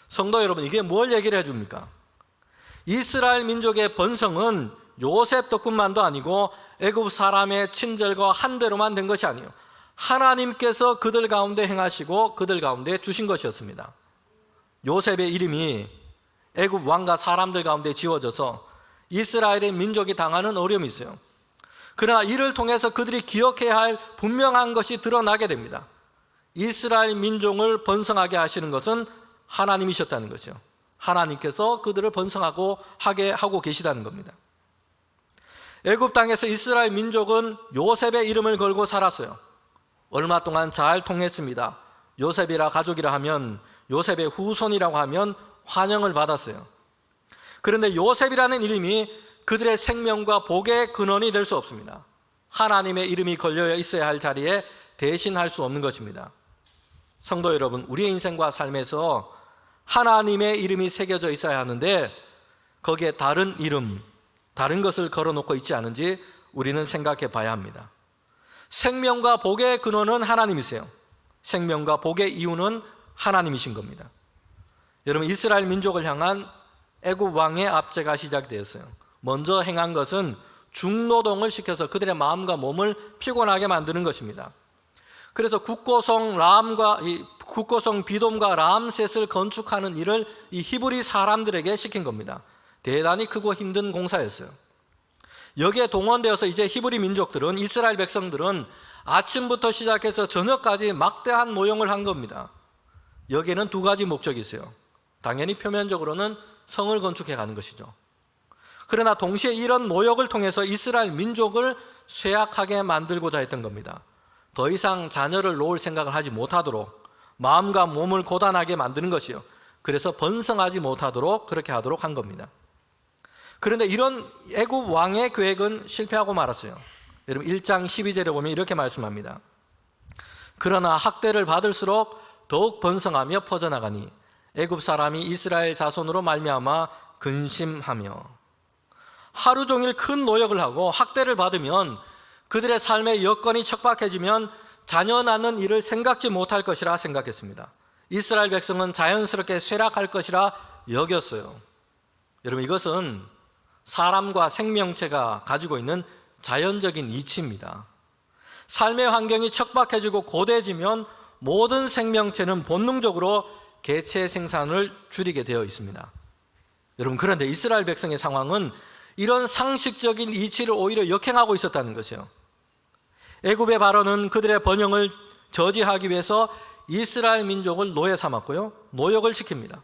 성도 여러분, 이게 뭘 얘기를 해줍니까? 이스라엘 민족의 번성은 요셉 덕분만도 아니고 애굽 사람의 친절과 한대로만 된 것이 아니에요. 하나님께서 그들 가운데 행하시고 그들 가운데 주신 것이었습니다. 요셉의 이름이 애굽 왕과 사람들 가운데 지워져서 이스라엘의 민족이 당하는 어려움이 있어요. 그러나 이를 통해서 그들이 기억해야 할 분명한 것이 드러나게 됩니다. 이스라엘 민족을 번성하게 하시는 것은 하나님이셨다는 것이요. 하나님께서 그들을 번성하고 하게 하고 계시다는 겁니다. 애굽 땅에서 이스라엘 민족은 요셉의 이름을 걸고 살았어요. 얼마 동안 잘 통했습니다. 요셉이라 가족이라 하면, 요셉의 후손이라고 하면 환영을 받았어요. 그런데 요셉이라는 이름이 그들의 생명과 복의 근원이 될 수 없습니다. 하나님의 이름이 걸려 있어야 할 자리에 대신할 수 없는 것입니다. 성도 여러분, 우리의 인생과 삶에서 하나님의 이름이 새겨져 있어야 하는데 거기에 다른 이름, 다른 것을 걸어놓고 있지 않은지 우리는 생각해 봐야 합니다. 생명과 복의 근원은 하나님이세요. 생명과 복의 이유는 하나님이신 겁니다. 여러분, 이스라엘 민족을 향한 애굽 왕의 압제가 시작되었어요. 먼저 행한 것은 중노동을 시켜서 그들의 마음과 몸을 피곤하게 만드는 것입니다. 그래서 국고성 비돔과 람셋을 건축하는 일을 이 히브리 사람들에게 시킨 겁니다. 대단히 크고 힘든 공사였어요. 여기에 동원되어서 이제 히브리 민족들은, 이스라엘 백성들은 아침부터 시작해서 저녁까지 막대한 노용을 한 겁니다. 여기에는 두 가지 목적이 있어요. 당연히 표면적으로는 성을 건축해 가는 것이죠. 그러나 동시에 이런 노역을 통해서 이스라엘 민족을 쇠약하게 만들고자 했던 겁니다. 더 이상 자녀를 놓을 생각을 하지 못하도록, 마음과 몸을 고단하게 만드는 것이요. 그래서 번성하지 못하도록 그렇게 하도록 한 겁니다. 그런데 이런 애굽 왕의 계획은 실패하고 말았어요. 여러분, 1장 12절에 보면 이렇게 말씀합니다. 그러나 학대를 받을수록 더욱 번성하며 퍼져나가니 애굽 사람이 이스라엘 자손으로 말미암아 근심하며. 하루 종일 큰 노역을 하고 학대를 받으면 그들의 삶의 여건이 척박해지면 자녀 낳는 일을 생각지 못할 것이라 생각했습니다. 이스라엘 백성은 자연스럽게 쇠락할 것이라 여겼어요. 여러분, 이것은 사람과 생명체가 가지고 있는 자연적인 이치입니다. 삶의 환경이 척박해지고 고대해지면 모든 생명체는 본능적으로 개체 생산을 줄이게 되어 있습니다. 여러분, 그런데 이스라엘 백성의 상황은 이런 상식적인 이치를 오히려 역행하고 있었다는 것이에요. 애굽의 바로는 그들의 번영을 저지하기 위해서 이스라엘 민족을 노예 삼았고요, 노역을 시킵니다.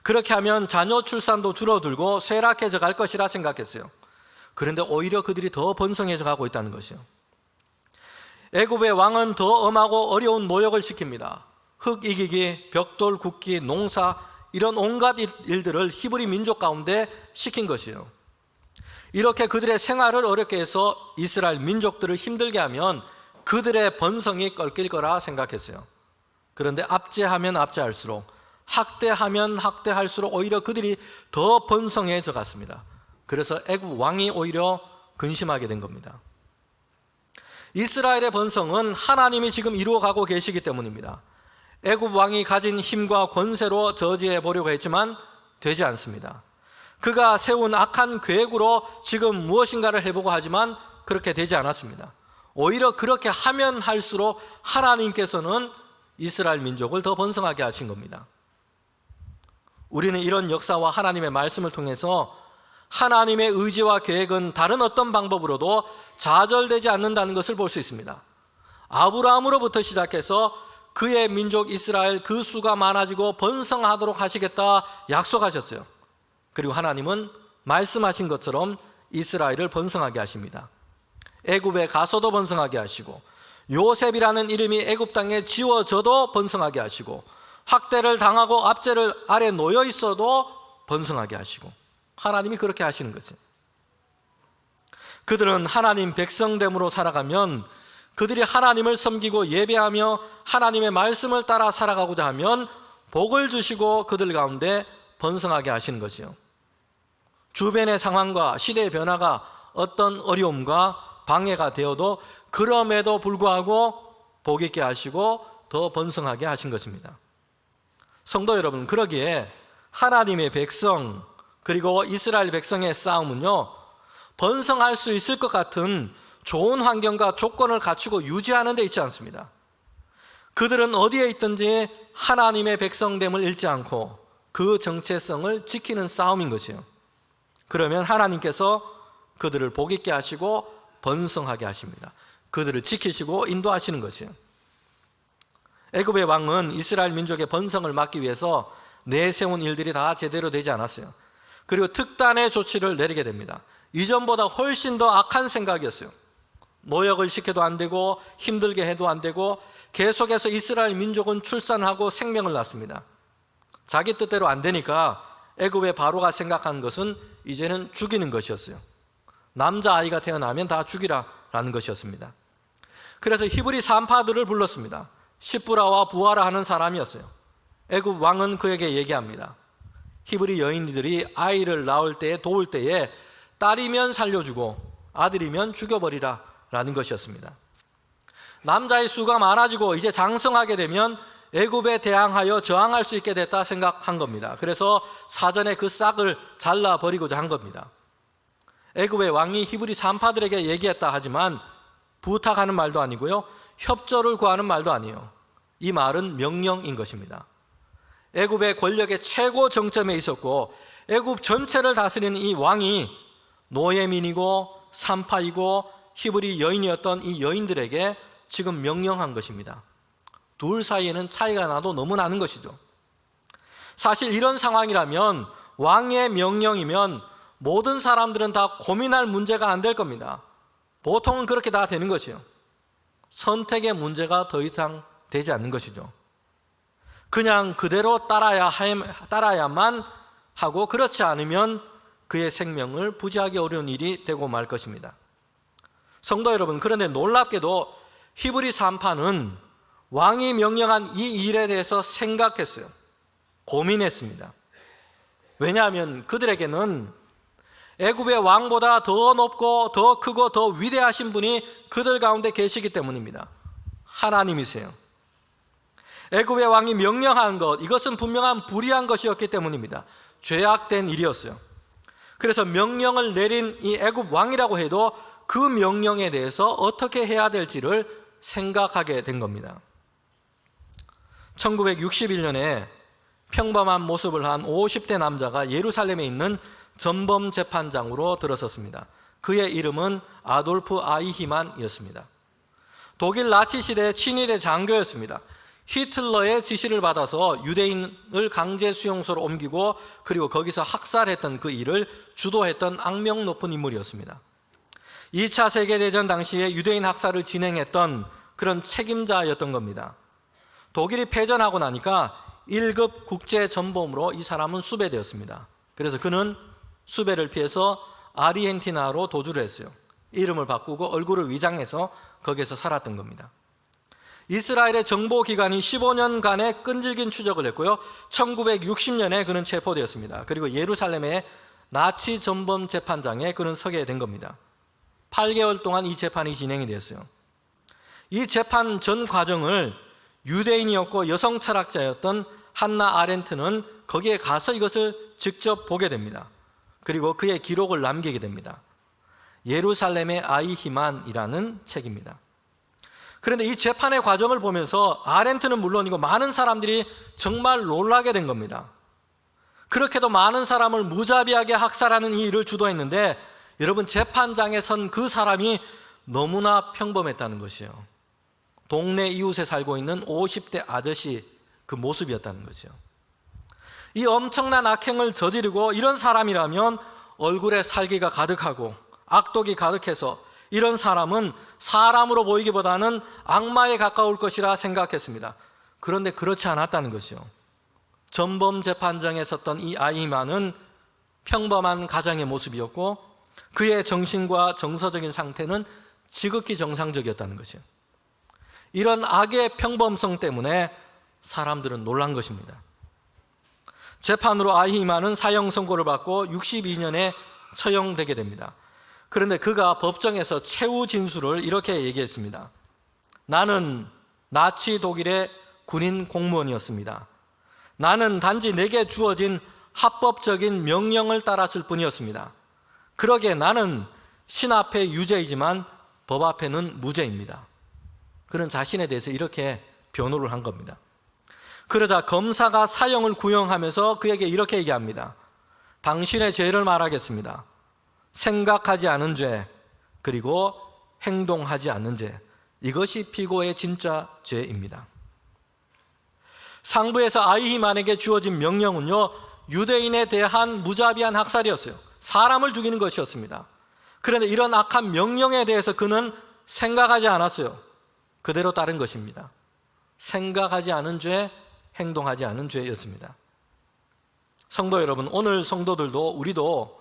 그렇게 하면 자녀 출산도 줄어들고 쇠락해져 갈 것이라 생각했어요. 그런데 오히려 그들이 더 번성해져 가고 있다는 것이요. 애굽의 왕은 더 엄하고 어려운 노역을 시킵니다. 흙 이기기, 벽돌 굽기, 농사, 이런 온갖 일들을 히브리 민족 가운데 시킨 것이에요. 이렇게 그들의 생활을 어렵게 해서 이스라엘 민족들을 힘들게 하면 그들의 번성이 꺾일 거라 생각했어요. 그런데 압제하면 압제할수록, 학대하면 학대할수록 오히려 그들이 더 번성해져 갔습니다. 그래서 애굽 왕이 오히려 근심하게 된 겁니다. 이스라엘의 번성은 하나님이 지금 이루어가고 계시기 때문입니다. 애굽 왕이 가진 힘과 권세로 저지해 보려고 했지만 되지 않습니다. 그가 세운 악한 계획으로 지금 무엇인가를 해보고 하지만 그렇게 되지 않았습니다. 오히려 그렇게 하면 할수록 하나님께서는 이스라엘 민족을 더 번성하게 하신 겁니다. 우리는 이런 역사와 하나님의 말씀을 통해서 하나님의 의지와 계획은 다른 어떤 방법으로도 좌절되지 않는다는 것을 볼 수 있습니다. 아브라함으로부터 시작해서 그의 민족 이스라엘 그 수가 많아지고 번성하도록 하시겠다 약속하셨어요. 그리고 하나님은 말씀하신 것처럼 이스라엘을 번성하게 하십니다. 애굽에 가서도 번성하게 하시고, 요셉이라는 이름이 애굽 땅에 지워져도 번성하게 하시고, 학대를 당하고 압제를 아래 놓여 있어도 번성하게 하시고, 하나님이 그렇게 하시는 것이에요. 그들은 하나님 백성됨으로 살아가면, 그들이 하나님을 섬기고 예배하며 하나님의 말씀을 따라 살아가고자 하면 복을 주시고 그들 가운데 번성하게 하시는 것이요. 주변의 상황과 시대의 변화가 어떤 어려움과 방해가 되어도 그럼에도 불구하고 복 있게 하시고 더 번성하게 하신 것입니다. 성도 여러분, 그러기에 하나님의 백성 그리고 이스라엘 백성의 싸움은요, 번성할 수 있을 것 같은 좋은 환경과 조건을 갖추고 유지하는 데 있지 않습니다. 그들은 어디에 있든지 하나님의 백성됨을 잃지 않고 그 정체성을 지키는 싸움인 것이에요. 그러면 하나님께서 그들을 복 있게 하시고 번성하게 하십니다. 그들을 지키시고 인도하시는 것이에요. 애굽의 왕은 이스라엘 민족의 번성을 막기 위해서 내세운 일들이 다 제대로 되지 않았어요. 그리고 특단의 조치를 내리게 됩니다. 이전보다 훨씬 더 악한 생각이었어요. 노역을 시켜도 안 되고 힘들게 해도 안 되고 계속해서 이스라엘 민족은 출산하고 생명을 낳습니다. 자기 뜻대로 안 되니까 애굽의 바로가 생각한 것은 이제는 죽이는 것이었어요. 남자아이가 태어나면 다 죽이라라는 것이었습니다. 그래서 히브리 산파들을 불렀습니다. 시브라와 부하라 하는 사람이었어요. 애굽 왕은 그에게 얘기합니다. 히브리 여인들이 아이를 낳을 때에 도울 때에 딸이면 살려주고 아들이면 죽여버리라 라는 것이었습니다. 남자의 수가 많아지고 이제 장성하게 되면 애굽에 대항하여 저항할 수 있게 됐다 생각한 겁니다. 그래서 사전에 그 싹을 잘라버리고자 한 겁니다. 애굽의 왕이 히브리 산파들에게 얘기했다 하지만 부탁하는 말도 아니고요, 협조를 구하는 말도 아니에요. 이 말은 명령인 것입니다. 애굽의 권력의 최고 정점에 있었고 애굽 전체를 다스리는 이 왕이 노예민이고 산파이고 히브리 여인이었던 이 여인들에게 지금 명령한 것입니다. 둘 사이에는 차이가 나도 너무 나는 것이죠. 사실 이런 상황이라면, 왕의 명령이면 모든 사람들은 다 고민할 문제가 안 될 겁니다. 보통은 그렇게 다 되는 것이에요. 선택의 문제가 더 이상 되지 않는 것이죠. 그냥 그대로 따라야만 하고, 그렇지 않으면 그의 생명을 부지하기 어려운 일이 되고 말 것입니다. 성도 여러분, 그런데 놀랍게도 히브리 산파는 왕이 명령한 이 일에 대해서 생각했어요. 고민했습니다. 왜냐하면 그들에게는 애굽의 왕보다 더 높고 더 크고 더 위대하신 분이 그들 가운데 계시기 때문입니다. 하나님이세요. 애굽의 왕이 명령한 것, 이것은 분명한 불의한 것이었기 때문입니다. 죄악된 일이었어요. 그래서 명령을 내린 이 애굽 왕이라고 해도 그 명령에 대해서 어떻게 해야 될지를 생각하게 된 겁니다. 1961년에 평범한 모습을 한 50대 남자가 예루살렘에 있는 전범 재판장으로 들어섰습니다. 그의 이름은 아돌프 아이히만이었습니다. 독일 나치 시대 친일의 장교였습니다. 히틀러의 지시를 받아서 유대인을 강제 수용소로 옮기고 그리고 거기서 학살했던 그 일을 주도했던 악명 높은 인물이었습니다. 2차 세계대전 당시에 유대인 학살을 진행했던 그런 책임자였던 겁니다. 독일이 패전하고 나니까 1급 국제 전범으로 이 사람은 수배되었습니다. 그래서 그는 수배를 피해서 아르헨티나로 도주를 했어요. 이름을 바꾸고 얼굴을 위장해서 거기에서 살았던 겁니다. 이스라엘의 정보기관이 15년간의 끈질긴 추적을 했고요. 1960년에 그는 체포되었습니다. 그리고 예루살렘의 나치 전범 재판장에 그는 서게 된 겁니다. 8개월 동안 이 재판이 진행이 되었어요. 이 재판 전 과정을 유대인이었고 여성 철학자였던 한나 아렌트는 거기에 가서 이것을 직접 보게 됩니다. 그리고 그의 기록을 남기게 됩니다. 예루살렘의 아이히만이라는 책입니다. 그런데 이 재판의 과정을 보면서 아렌트는 물론이고 많은 사람들이 정말 놀라게 된 겁니다. 그렇게도 많은 사람을 무자비하게 학살하는 이 일을 주도했는데 여러분, 재판장에 선 그 사람이 너무나 평범했다는 것이요. 동네 이웃에 살고 있는 50대 아저씨 그 모습이었다는 것이요. 이 엄청난 악행을 저지르고 이런 사람이라면 얼굴에 살기가 가득하고 악독이 가득해서 이런 사람은 사람으로 보이기보다는 악마에 가까울 것이라 생각했습니다. 그런데 그렇지 않았다는 것이요. 전범 재판장에 섰던 이 아이만은 평범한 가장의 모습이었고 그의 정신과 정서적인 상태는 지극히 정상적이었다는 것이요. 이런 악의 평범성 때문에 사람들은 놀란 것입니다. 재판으로 아이만은 사형 선고를 받고 62년에 처형되게 됩니다. 그런데 그가 법정에서 최후 진술을 이렇게 얘기했습니다. 나는 나치 독일의 군인 공무원이었습니다. 나는 단지 내게 주어진 합법적인 명령을 따랐을 뿐이었습니다. 그러기에 나는 신 앞에 유죄이지만 법 앞에는 무죄입니다. 그는 자신에 대해서 이렇게 변호를 한 겁니다. 그러자 검사가 사형을 구형하면서 그에게 이렇게 얘기합니다. 당신의 죄를 말하겠습니다. 생각하지 않은 죄, 그리고 행동하지 않는 죄, 이것이 피고의 진짜 죄입니다. 상부에서 아이히만에게 주어진 명령은요, 유대인에 대한 무자비한 학살이었어요. 사람을 죽이는 것이었습니다. 그런데 이런 악한 명령에 대해서 그는 생각하지 않았어요. 그대로 따른 것입니다. 생각하지 않은 죄, 행동하지 않은 죄였습니다. 성도 여러분, 오늘 성도들도 우리도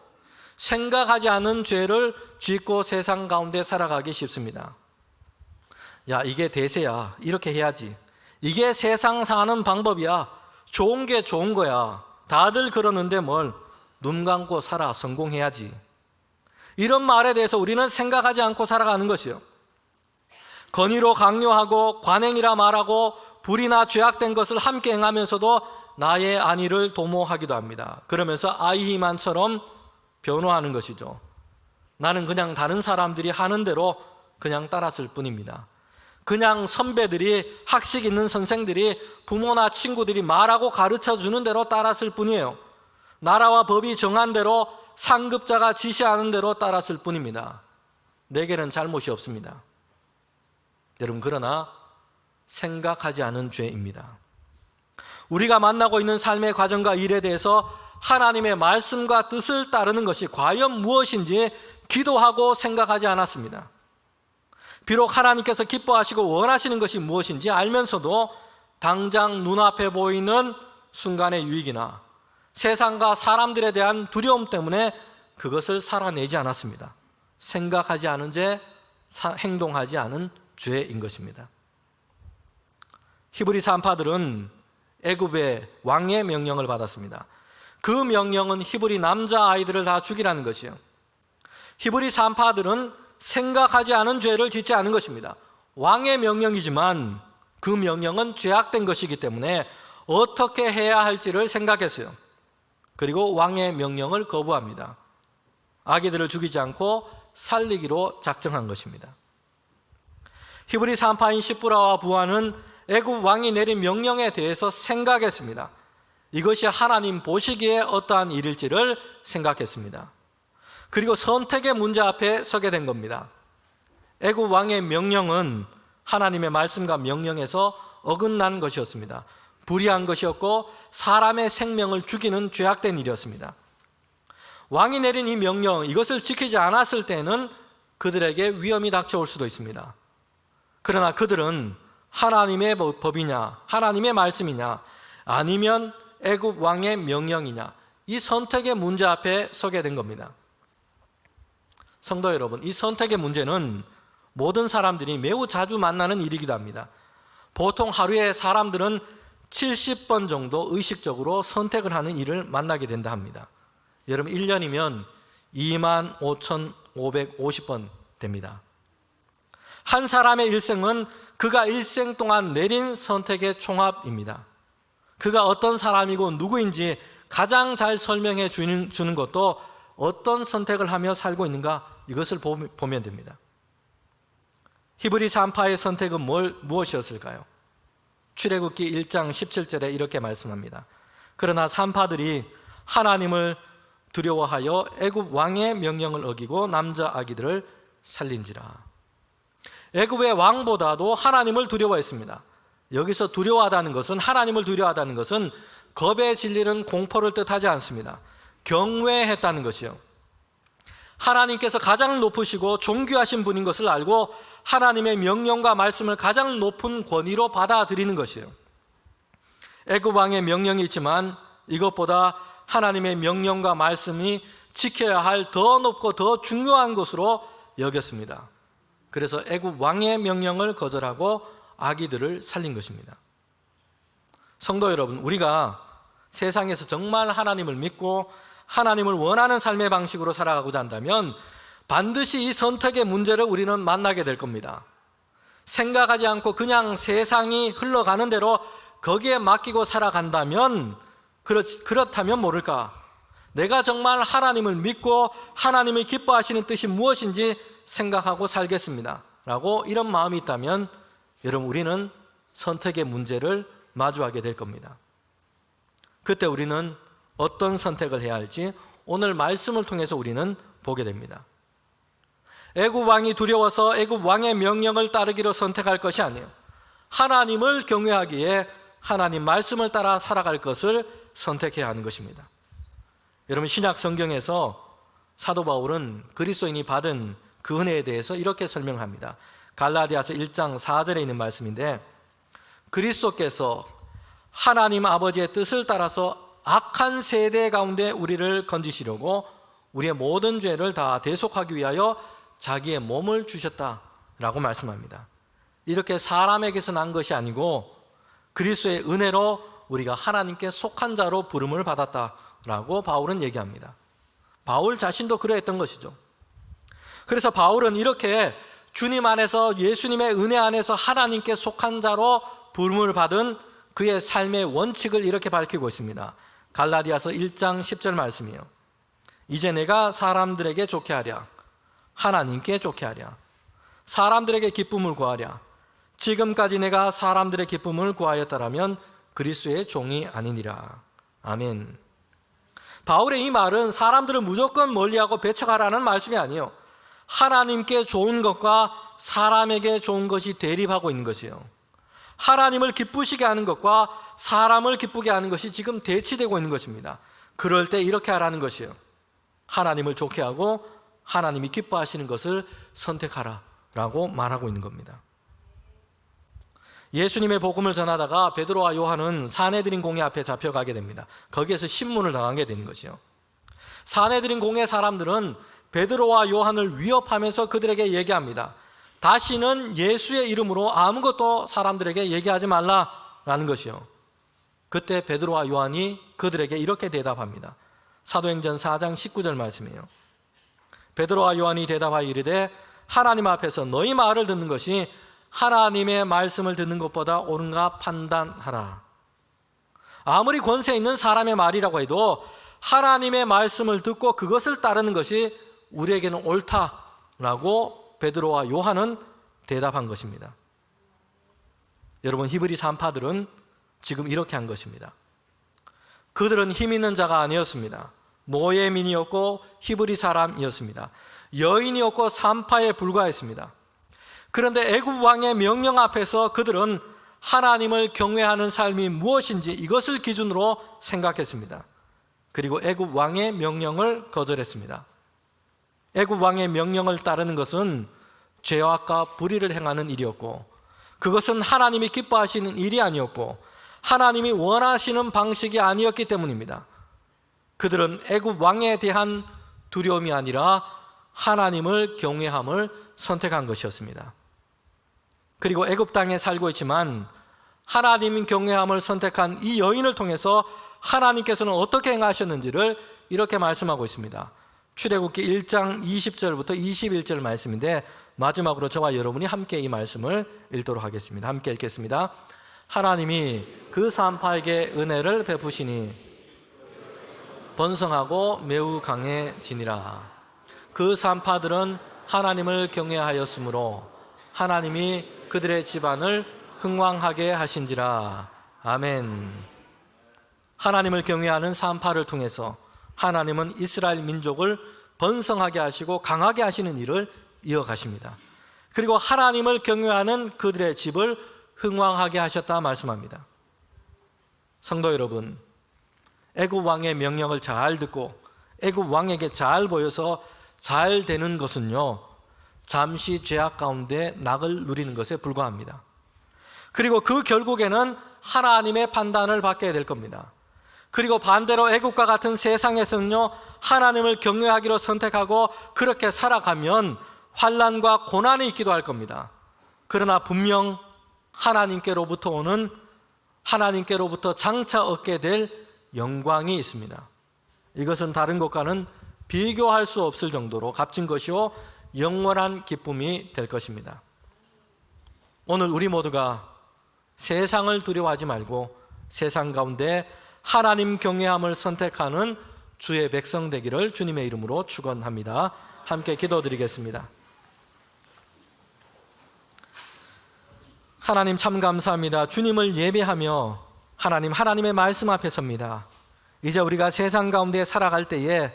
생각하지 않은 죄를 짓고 세상 가운데 살아가기 쉽습니다. 야, 이게 대세야. 이렇게 해야지. 이게 세상 사는 방법이야. 좋은 게 좋은 거야. 다들 그러는데 뭘 눈 감고 살아. 성공해야지. 이런 말에 대해서 우리는 생각하지 않고 살아가는 것이요. 권위로 강요하고 관행이라 말하고 불이나 죄악된 것을 함께 행하면서도 나의 안위를 도모하기도 합니다. 그러면서 아이히만처럼 변호하는 것이죠. 나는 그냥 다른 사람들이 하는 대로 그냥 따랐을 뿐입니다. 그냥 선배들이, 학식 있는 선생들이, 부모나 친구들이 말하고 가르쳐 주는 대로 따랐을 뿐이에요. 나라와 법이 정한 대로, 상급자가 지시하는 대로 따랐을 뿐입니다. 내게는 잘못이 없습니다. 여러분, 그러나 생각하지 않은 죄입니다. 우리가 만나고 있는 삶의 과정과 일에 대해서 하나님의 말씀과 뜻을 따르는 것이 과연 무엇인지 기도하고 생각하지 않았습니다. 비록 하나님께서 기뻐하시고 원하시는 것이 무엇인지 알면서도 당장 눈앞에 보이는 순간의 유익이나 세상과 사람들에 대한 두려움 때문에 그것을 살아내지 않았습니다. 생각하지 않은 죄, 행동하지 않은 죄인 것입니다. 히브리 산파들은 애굽의 왕의 명령을 받았습니다. 그 명령은 히브리 남자아이들을 다 죽이라는 것이에요. 히브리 산파들은 생각하지 않은 죄를 짓지 않은 것입니다. 왕의 명령이지만 그 명령은 죄악된 것이기 때문에 어떻게 해야 할지를 생각했어요. 그리고 왕의 명령을 거부합니다. 아기들을 죽이지 않고 살리기로 작정한 것입니다. 히브리 산파인 시브라와 부하는 애굽 왕이 내린 명령에 대해서 생각했습니다. 이것이 하나님 보시기에 어떠한 일일지를 생각했습니다. 그리고 선택의 문제 앞에 서게 된 겁니다. 애굽 왕의 명령은 하나님의 말씀과 명령에서 어긋난 것이었습니다. 불의한 것이었고 사람의 생명을 죽이는 죄악된 일이었습니다. 왕이 내린 이 명령, 이것을 지키지 않았을 때는 그들에게 위험이 닥쳐올 수도 있습니다. 그러나 그들은 하나님의 법이냐, 하나님의 말씀이냐, 아니면 애굽 왕의 명령이냐, 이 선택의 문제 앞에 서게 된 겁니다. 성도 여러분, 이 선택의 문제는 모든 사람들이 매우 자주 만나는 일이기도 합니다. 보통 하루에 사람들은 70번 정도 의식적으로 선택을 하는 일을 만나게 된다 합니다. 여러분, 1년이면 25,550번 됩니다. 한 사람의 일생은 그가 일생 동안 내린 선택의 총합입니다. 그가 어떤 사람이고 누구인지 가장 잘 설명해 주는 것도 어떤 선택을 하며 살고 있는가, 이것을 보면 됩니다. 히브리 산파의 선택은 무엇이었을까요? 출애굽기 1장 17절에 이렇게 말씀합니다. 그러나 산파들이 하나님을 두려워하여 애굽 왕의 명령을 어기고 남자 아기들을 살린지라. 애굽의 왕보다도 하나님을 두려워했습니다. 여기서 두려워하다는 것은, 하나님을 두려워하다는 것은 겁에 질리는 공포를 뜻하지 않습니다. 경외했다는 것이요, 하나님께서 가장 높으시고 존귀하신 분인 것을 알고 하나님의 명령과 말씀을 가장 높은 권위로 받아들이는 것이에요. 애굽 왕의 명령이 있지만 이것보다 하나님의 명령과 말씀이 지켜야 할 더 높고 더 중요한 것으로 여겼습니다. 그래서 애굽 왕의 명령을 거절하고 아기들을 살린 것입니다. 성도 여러분, 우리가 세상에서 정말 하나님을 믿고 하나님을 원하는 삶의 방식으로 살아가고자 한다면 반드시 이 선택의 문제를 우리는 만나게 될 겁니다. 생각하지 않고 그냥 세상이 흘러가는 대로 거기에 맡기고 살아간다면, 그렇다면 모를까, 내가 정말 하나님을 믿고 하나님이 기뻐하시는 뜻이 무엇인지 생각하고 살겠습니다 라고 이런 마음이 있다면, 여러분, 우리는 선택의 문제를 마주하게 될 겁니다. 그때 우리는 어떤 선택을 해야 할지 오늘 말씀을 통해서 우리는 보게 됩니다. 애굽 왕이 두려워서 애굽 왕의 명령을 따르기로 선택할 것이 아니에요. 하나님을 경외하기에 하나님 말씀을 따라 살아갈 것을 선택해야 하는 것입니다. 여러분, 신약 성경에서 사도 바울은 그리스도인이 받은 그 은혜에 대해서 이렇게 설명합니다. 갈라디아서 1장 4절에 있는 말씀인데, 그리스도께서 하나님 아버지의 뜻을 따라서 악한 세대 가운데 우리를 건지시려고 우리의 모든 죄를 다 대속하기 위하여 자기의 몸을 주셨다라고 말씀합니다. 이렇게 사람에게서 난 것이 아니고 그리스도의 은혜로 우리가 하나님께 속한 자로 부름을 받았다라고 바울은 얘기합니다. 바울 자신도 그러했던 것이죠. 그래서 바울은 이렇게 주님 안에서, 예수님의 은혜 안에서 하나님께 속한 자로 부름을 받은 그의 삶의 원칙을 이렇게 밝히고 있습니다. 갈라디아서 1장 10절 말씀이에요. 이제 내가 사람들에게 좋게 하랴, 하나님께 좋게 하랴, 사람들에게 기쁨을 구하랴. 지금까지 내가 사람들의 기쁨을 구하였다라면 그리스도의 종이 아니니라. 아멘. 바울의 이 말은 사람들을 무조건 멀리하고 배척하라는 말씀이 아니에요. 하나님께 좋은 것과 사람에게 좋은 것이 대립하고 있는 것이에요. 하나님을 기쁘시게 하는 것과 사람을 기쁘게 하는 것이 지금 대치되고 있는 것입니다. 그럴 때 이렇게 하라는 것이에요. 하나님을 좋게 하고 하나님이 기뻐하시는 것을 선택하라라고 말하고 있는 겁니다. 예수님의 복음을 전하다가 베드로와 요한은 산헤드린 공회 앞에 잡혀가게 됩니다. 거기에서 신문을 당하게 되는 것이요. 산헤드린 공회 사람들은 베드로와 요한을 위협하면서 그들에게 얘기합니다. 다시는 예수의 이름으로 아무것도 사람들에게 얘기하지 말라라는 것이요. 그때 베드로와 요한이 그들에게 이렇게 대답합니다. 사도행전 4장 19절 말씀이에요. 베드로와 요한이 대답하여 이르되 하나님 앞에서 너희 말을 듣는 것이 하나님의 말씀을 듣는 것보다 옳은가 판단하라. 아무리 권세 있는 사람의 말이라고 해도 하나님의 말씀을 듣고 그것을 따르는 것이 우리에게는 옳다라고 베드로와 요한은 대답한 것입니다. 여러분, 히브리 산파들은 지금 이렇게 한 것입니다. 그들은 힘 있는 자가 아니었습니다. 노예민이었고 히브리 사람이었습니다. 여인이었고 산파에 불과했습니다. 그런데 애굽 왕의 명령 앞에서 그들은 하나님을 경외하는 삶이 무엇인지 이것을 기준으로 생각했습니다. 그리고 애굽 왕의 명령을 거절했습니다. 애굽 왕의 명령을 따르는 것은 죄악과 불의를 행하는 일이었고, 그것은 하나님이 기뻐하시는 일이 아니었고, 하나님이 원하시는 방식이 아니었기 때문입니다. 그들은 애굽 왕에 대한 두려움이 아니라 하나님을 경외함을 선택한 것이었습니다. 그리고 애굽 땅에 살고 있지만 하나님 경외함을 선택한 이 여인을 통해서 하나님께서는 어떻게 행하셨는지를 이렇게 말씀하고 있습니다. 출애굽기 1장 20절부터 21절 말씀인데 마지막으로 저와 여러분이 함께 이 말씀을 읽도록 하겠습니다. 함께 읽겠습니다. 하나님이 그 산파에게 은혜를 베푸시니 번성하고 매우 강해지니라. 그 산파들은 하나님을 경외하였으므로 하나님이 그들의 집안을 흥왕하게 하신지라. 아멘. 하나님을 경외하는 산파를 통해서 하나님은 이스라엘 민족을 번성하게 하시고 강하게 하시는 일을 이어가십니다. 그리고 하나님을 경외하는 그들의 집을 흥왕하게 하셨다 말씀합니다. 성도 여러분, 애굽 왕의 명령을 잘 듣고 애굽 왕에게 잘 보여서 잘 되는 것은요, 잠시 죄악 가운데 낙을 누리는 것에 불과합니다. 그리고 그 결국에는 하나님의 판단을 받게 될 겁니다. 그리고 반대로 애국과 같은 세상에서는요, 하나님을 경외하기로 선택하고 그렇게 살아가면 환난과 고난이 있기도 할 겁니다. 그러나 분명 하나님께로부터 장차 얻게 될 영광이 있습니다. 이것은 다른 것과는 비교할 수 없을 정도로 값진 것이요 영원한 기쁨이 될 것입니다. 오늘 우리 모두가 세상을 두려워하지 말고 세상 가운데 하나님 경외함을 선택하는 주의 백성 되기를 주님의 이름으로 축원합니다. 함께 기도드리겠습니다. 하나님 참 감사합니다. 주님을 예배하며 하나님의 말씀 앞에 섭니다. 이제 우리가 세상 가운데 살아갈 때에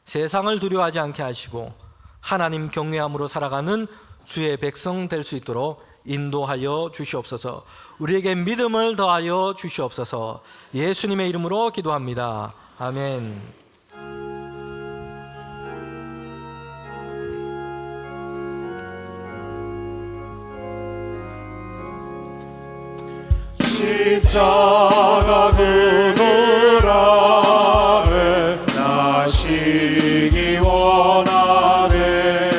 세상을 두려워하지 않게 하시고 하나님 경외함으로 살아가는 주의 백성 될 수 있도록 인도하여 주시옵소서. 우리에게 믿음을 더하여 주시옵소서. 예수님의 이름으로 기도합니다. 아멘. 십자가 그늘 아래 나시기 원하네.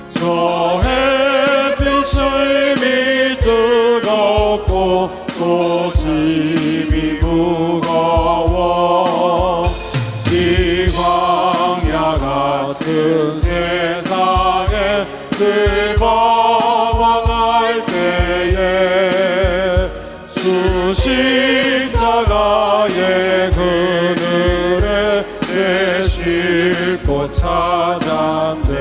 저 햇빛의 밑 뜨겁고 또 짐이 무거워 이 광야 같은 세상에 늘 범망할 때에 주 십자가의 그늘에 내 쉴곳 찾았네.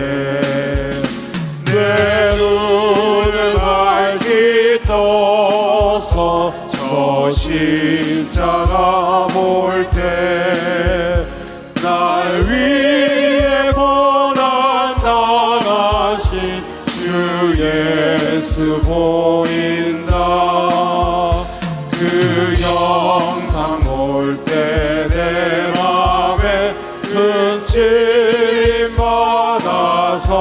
내 눈을 밝히 떠서 저 십자가 볼 때 날 위해 고난 당하신 주 예수 보인다. 그 영상 볼 때 내 맘에 큰 찔림 받아서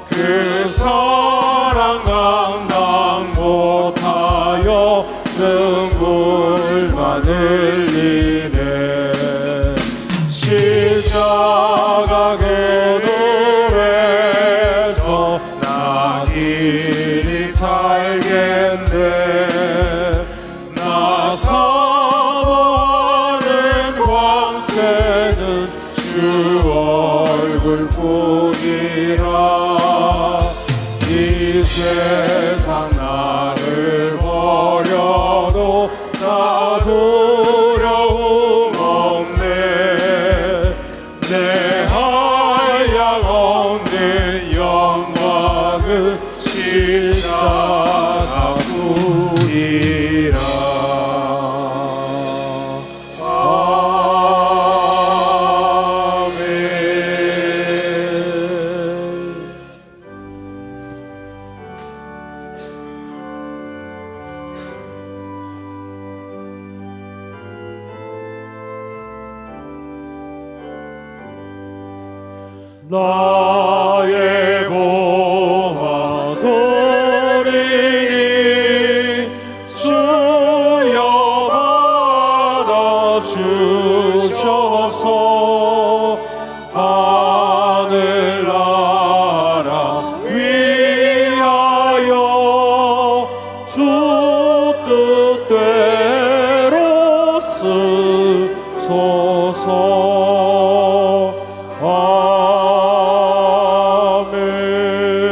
그 사랑 감당 못하여 눈물만 흘리네. 십자가 그늘에서 나 길이 살겠네. 나 사모하는 광채는 주 얼굴뿐이라. 이 세상 나를 버려도 나 두려움 없네. 내 한량 없는 영광은 십자가뿐이라. 나의 보화 도리니 주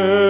아멘.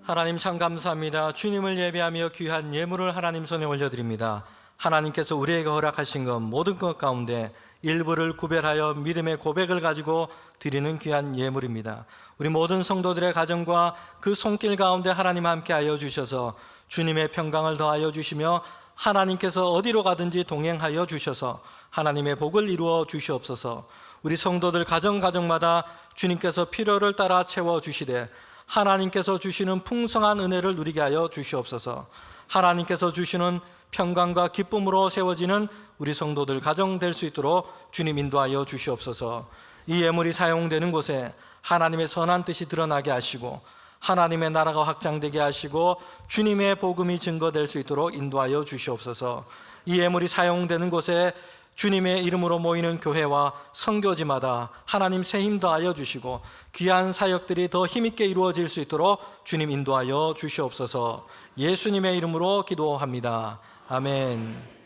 하나님 참 감사합니다. 주님을 예배하며 귀한 예물을 하나님 손에 올려드립니다. 하나님께서 우리에게 허락하신 것 모든 것 가운데 일부를 구별하여 믿음의 고백을 가지고 드리는 귀한 예물입니다. 우리 모든 성도들의 가정과 그 손길 가운데 하나님 함께하여 주셔서 주님의 평강을 더하여 주시며 하나님께서 어디로 가든지 동행하여 주셔서 하나님의 복을 이루어 주시옵소서. 우리 성도들 가정마다 주님께서 필요를 따라 채워주시되 하나님께서 주시는 풍성한 은혜를 누리게 하여 주시옵소서. 하나님께서 주시는 평강과 기쁨으로 세워지는 우리 성도들 가정 될 수 있도록 주님 인도하여 주시옵소서. 이 예물이 사용되는 곳에 하나님의 선한 뜻이 드러나게 하시고 하나님의 나라가 확장되게 하시고 주님의 복음이 증거될 수 있도록 인도하여 주시옵소서. 이 예물이 사용되는 곳에 주님의 이름으로 모이는 교회와 선교지마다 하나님 새 힘 더하여 주시고 귀한 사역들이 더 힘있게 이루어질 수 있도록 주님 인도하여 주시옵소서. 예수님의 이름으로 기도합니다. 아멘.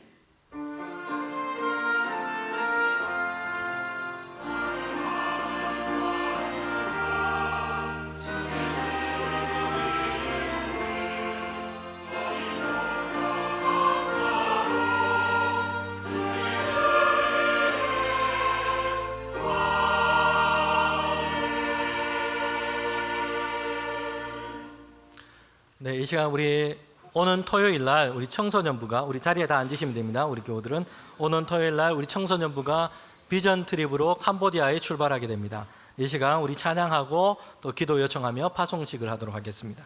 네, 이 시간 우리 오는 토요일 날 우리 청소년부가 우리 자리에 다 앉으시면 됩니다. 우리 교우들은 오는 토요일 날 우리 청소년부가 비전 트립으로 캄보디아에 출발하게 됩니다. 이 시간 우리 찬양하고 또 기도 요청하며 파송식을 하도록 하겠습니다.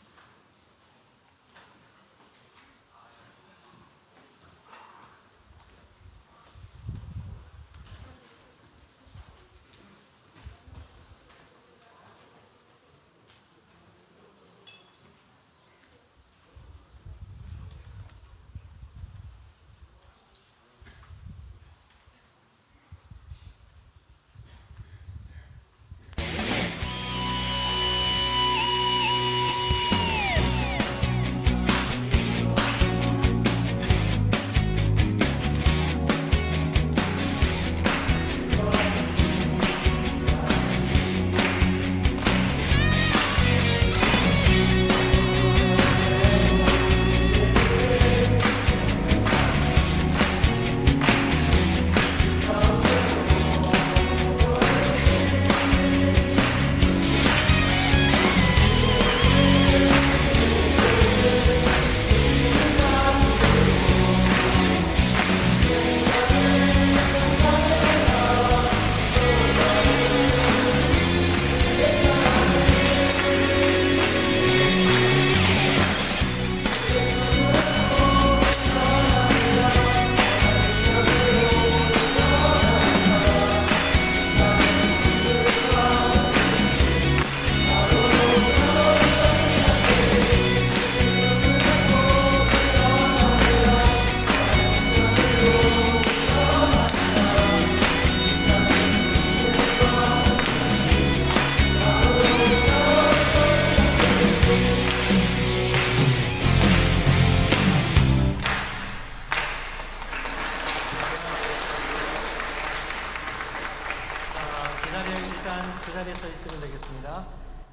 그 자리에 서 있으면 되겠습니다.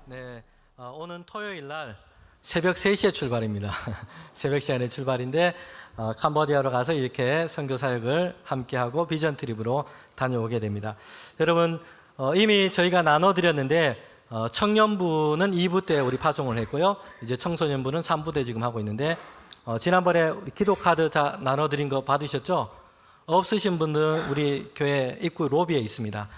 네, 오는 토요일 날 새벽 3시에 출발입니다. 새벽 시간에 출발인데 캄보디아로 가서 이렇게 선교 사역을 함께하고 비전 트립으로 다녀오게 됩니다. 여러분 이미 저희가 나눠드렸는데 청년부는 2부 때 우리 파송을 했고요. 이제 청소년부는 3부 때 지금 하고 있는데 지난번에 우리 기도 카드 다 나눠드린 거 받으셨죠? 없으신 분들은 우리 교회 입구 로비에 있습니다.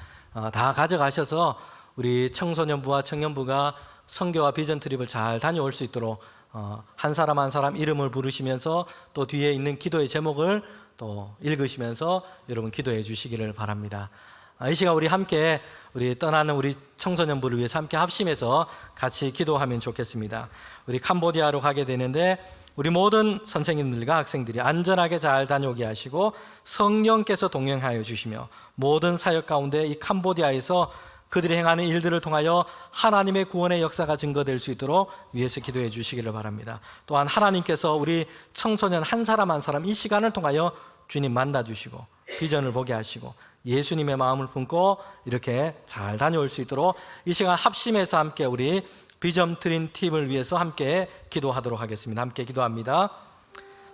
다 가져가셔서 우리 청소년부와 청년부가 선교와 비전 트립을 잘 다녀올 수 있도록 한 사람 한 사람 이름을 부르시면서 또 뒤에 있는 기도의 제목을 또 읽으시면서 여러분 기도해 주시기를 바랍니다. 이 시간 우리 함께 우리 떠나는 우리 청소년부를 위해서 함께 합심해서 같이 기도하면 좋겠습니다. 우리 캄보디아로 가게 되는데 우리 모든 선생님들과 학생들이 안전하게 잘 다녀오게 하시고 성령께서 동행하여 주시며 모든 사역 가운데 이 캄보디아에서 그들이 행하는 일들을 통하여 하나님의 구원의 역사가 증거될 수 있도록 위해서 기도해 주시기를 바랍니다. 또한 하나님께서 우리 청소년 한 사람 한 사람 이 시간을 통하여 주님 만나 주시고 비전을 보게 하시고 예수님의 마음을 품고 이렇게 잘 다녀올 수 있도록 이 시간 합심해서 함께 우리 비전 드림 팀을 위해서 함께 기도하도록 하겠습니다. 함께 기도합니다.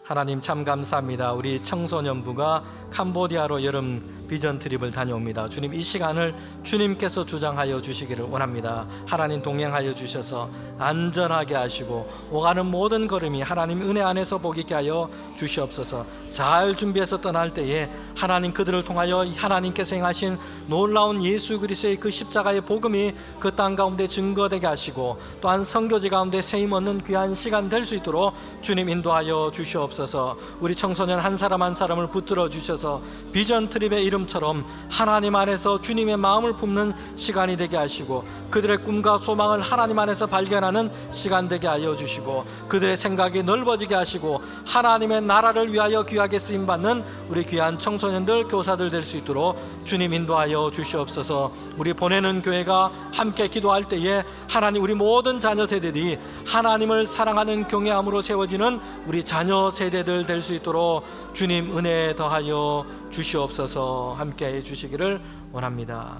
하나님 참 감사합니다. 우리 청소년부가 캄보디아로 여름 비전 트립을 다녀옵니다. 주님 이 시간을 주님께서 주장하여 주시기를 원합니다. 하나님 동행하여 주셔서 안전하게 하시고 오가는 모든 걸음이 하나님 은혜 안에서 복 있게 하여 주시옵소서. 잘 준비해서 떠날 때에 하나님 그들을 통하여 하나님께서 행하신 놀라운 예수 그리스도의 그 십자가의 복음이 그 땅 가운데 증거되게 하시고 또한 선교지 가운데 세임 얻는 귀한 시간 될 수 있도록 주님 인도하여 주시옵소서. 우리 청소년 한 사람 한 사람을 붙들어 주셔서 비전 트립의 이름처럼 하나님 안에서 주님의 마음을 품는 시간이 되게 하시고 그들의 꿈과 소망을 하나님 안에서 발견하는 시간 되게 하여 주시고 그들의 생각이 넓어지게 하시고 하나님의 나라를 위하여 귀하게 쓰임받는 우리 귀한 청소년들 교사들 될 수 있도록 주님 인도하여 주시옵소서. 우리 보내는 교회가 함께 기도할 때에 하나님 우리 모든 자녀 세대들이 하나님을 사랑하는 경외함으로 세워지는 우리 자녀 세대들 될 수 있도록 주님 은혜 더하여 주시옵소서. 함께해 주시기를 원합니다.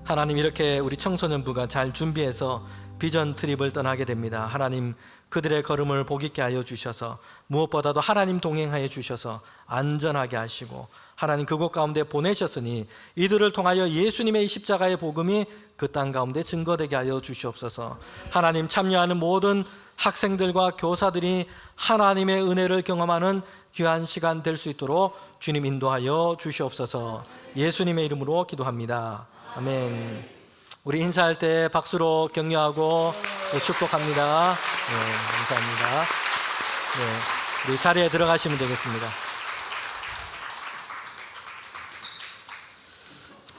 하나님 이렇게 우리 청소년부가 잘 준비해서 비전 트립을 떠나게 됩니다. 하나님 그들의 걸음을 복 있게 하여 주셔서 무엇보다도 하나님 동행하여 주셔서 안전하게 하시고 하나님 그곳 가운데 보내셨으니 이들을 통하여 예수님의 십자가의 복음이 그 땅 가운데 증거되게 하여 주시옵소서. 하나님 참여하는 모든 학생들과 교사들이 하나님의 은혜를 경험하는 귀한 시간 될 수 있도록 주님 인도하여 주시옵소서. 예수님의 이름으로 기도합니다. 아멘. 우리 인사할 때 박수로 격려하고 축복합니다. 네, 감사합니다. 네, 우리 자리에 들어가시면 되겠습니다.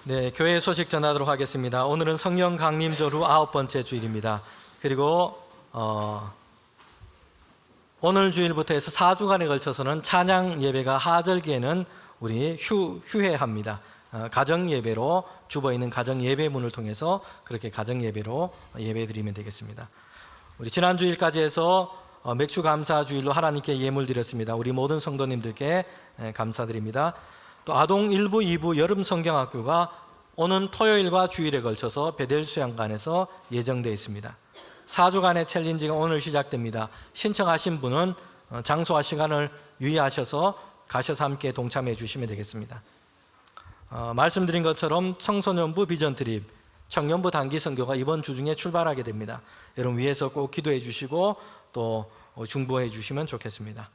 네, 교회 소식 전하도록 하겠습니다. 오늘은 성령 강림절 후 9번째 주일입니다. 그리고 오늘 주일부터 해서 4주간에 걸쳐서는 찬양 예배가 하절기에는 우리 휴회합니다. 가정 예배로 주보 있는 가정 예배문을 통해서 그렇게 가정 예배로 예배 드리면 되겠습니다. 우리 지난 주일까지 해서 맥주 감사 주일로 하나님께 예물 드렸습니다. 우리 모든 성도님들께 감사드립니다. 또 아동 1부, 2부 여름 성경학교가 오는 토요일과 주일에 걸쳐서 베델 수양관에서 예정되어 있습니다. 4주간의 챌린지가 오늘 시작됩니다. 신청하신 분은 장소와 시간을 유의하셔서 가셔서 함께 동참해 주시면 되겠습니다. 말씀드린 것처럼 청소년부 비전 트립, 청년부 단기 선교가 이번 주 중에 출발하게 됩니다. 여러분 위해서 꼭 기도해 주시고 또 중보해 주시면 좋겠습니다.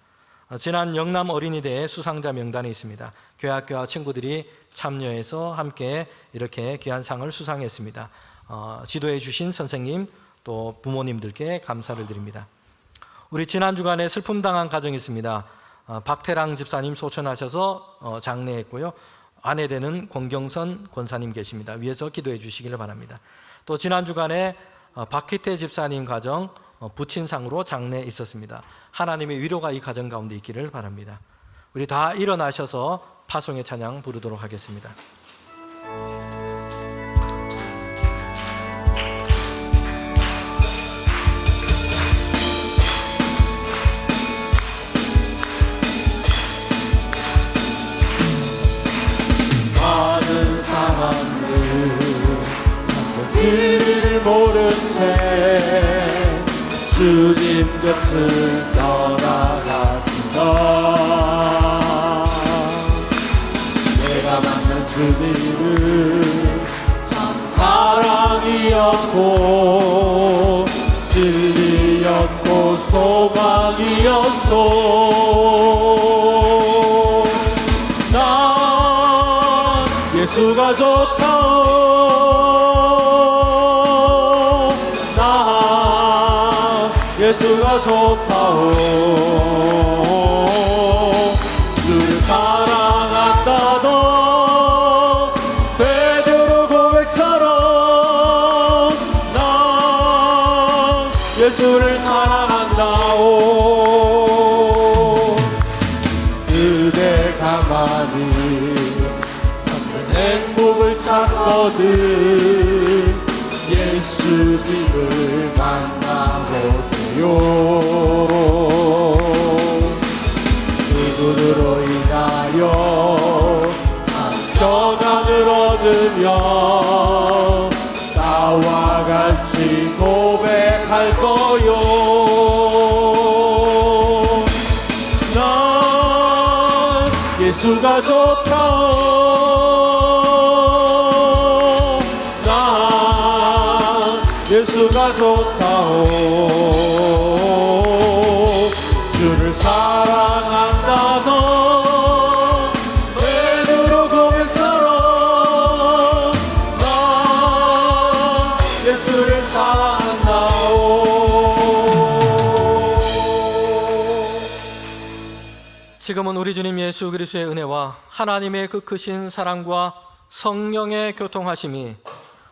지난 영남 어린이대회 수상자 명단에 있습니다. 교회 학교와 친구들이 참여해서 함께 이렇게 귀한 상을 수상했습니다. 지도해 주신 선생님 또 부모님들께 감사를 드립니다. 우리 지난 주간에 슬픔 당한 가정이 있습니다. 박태랑 집사님 소천하셔서 장례했고요. 아내 되는 권경선 권사님 계십니다. 위에서 기도해 주시기를 바랍니다. 또 지난 주간에 박희태 집사님 가정 부친상으로 장례 있었습니다. 하나님의 위로가 이 가정 가운데 있기를 바랍니다. 우리 다 일어나셔서 파송의 찬양 부르도록 하겠습니다. 많은 사람들 참고 진리를 모른 채 주님 곁을 떠나갔습니다. 내가 만난 주님은 참 사랑이었고 진리였고 소망이었소. 난 예수가 좋다오. 난 예수가 좋다오. 주를 사랑한다던 베드로 고백처럼 난 예수를 사랑한다오. 그대 가만히 참된 행복을 찾거든 예수님을 만나보세요. 누구로 인한 평안을 얻으며 나와 같이 고백할 거요. 난 예수가 좋다오. 난 예수가 좋다오. 주를 사랑한다. 너 베드로 고백처럼 난 예수를 사랑한다오. 지금은 우리 주님 예수 그리스도의 은혜와 하나님의 그 크신 사랑과 성령의 교통하심이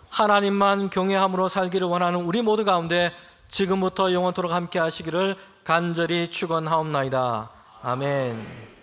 하나님만 경외함으로 살기를 원하는 우리 모두 가운데 지금부터 영원토록 함께 하시기를 간절히 축원하옵나이다. 아멘.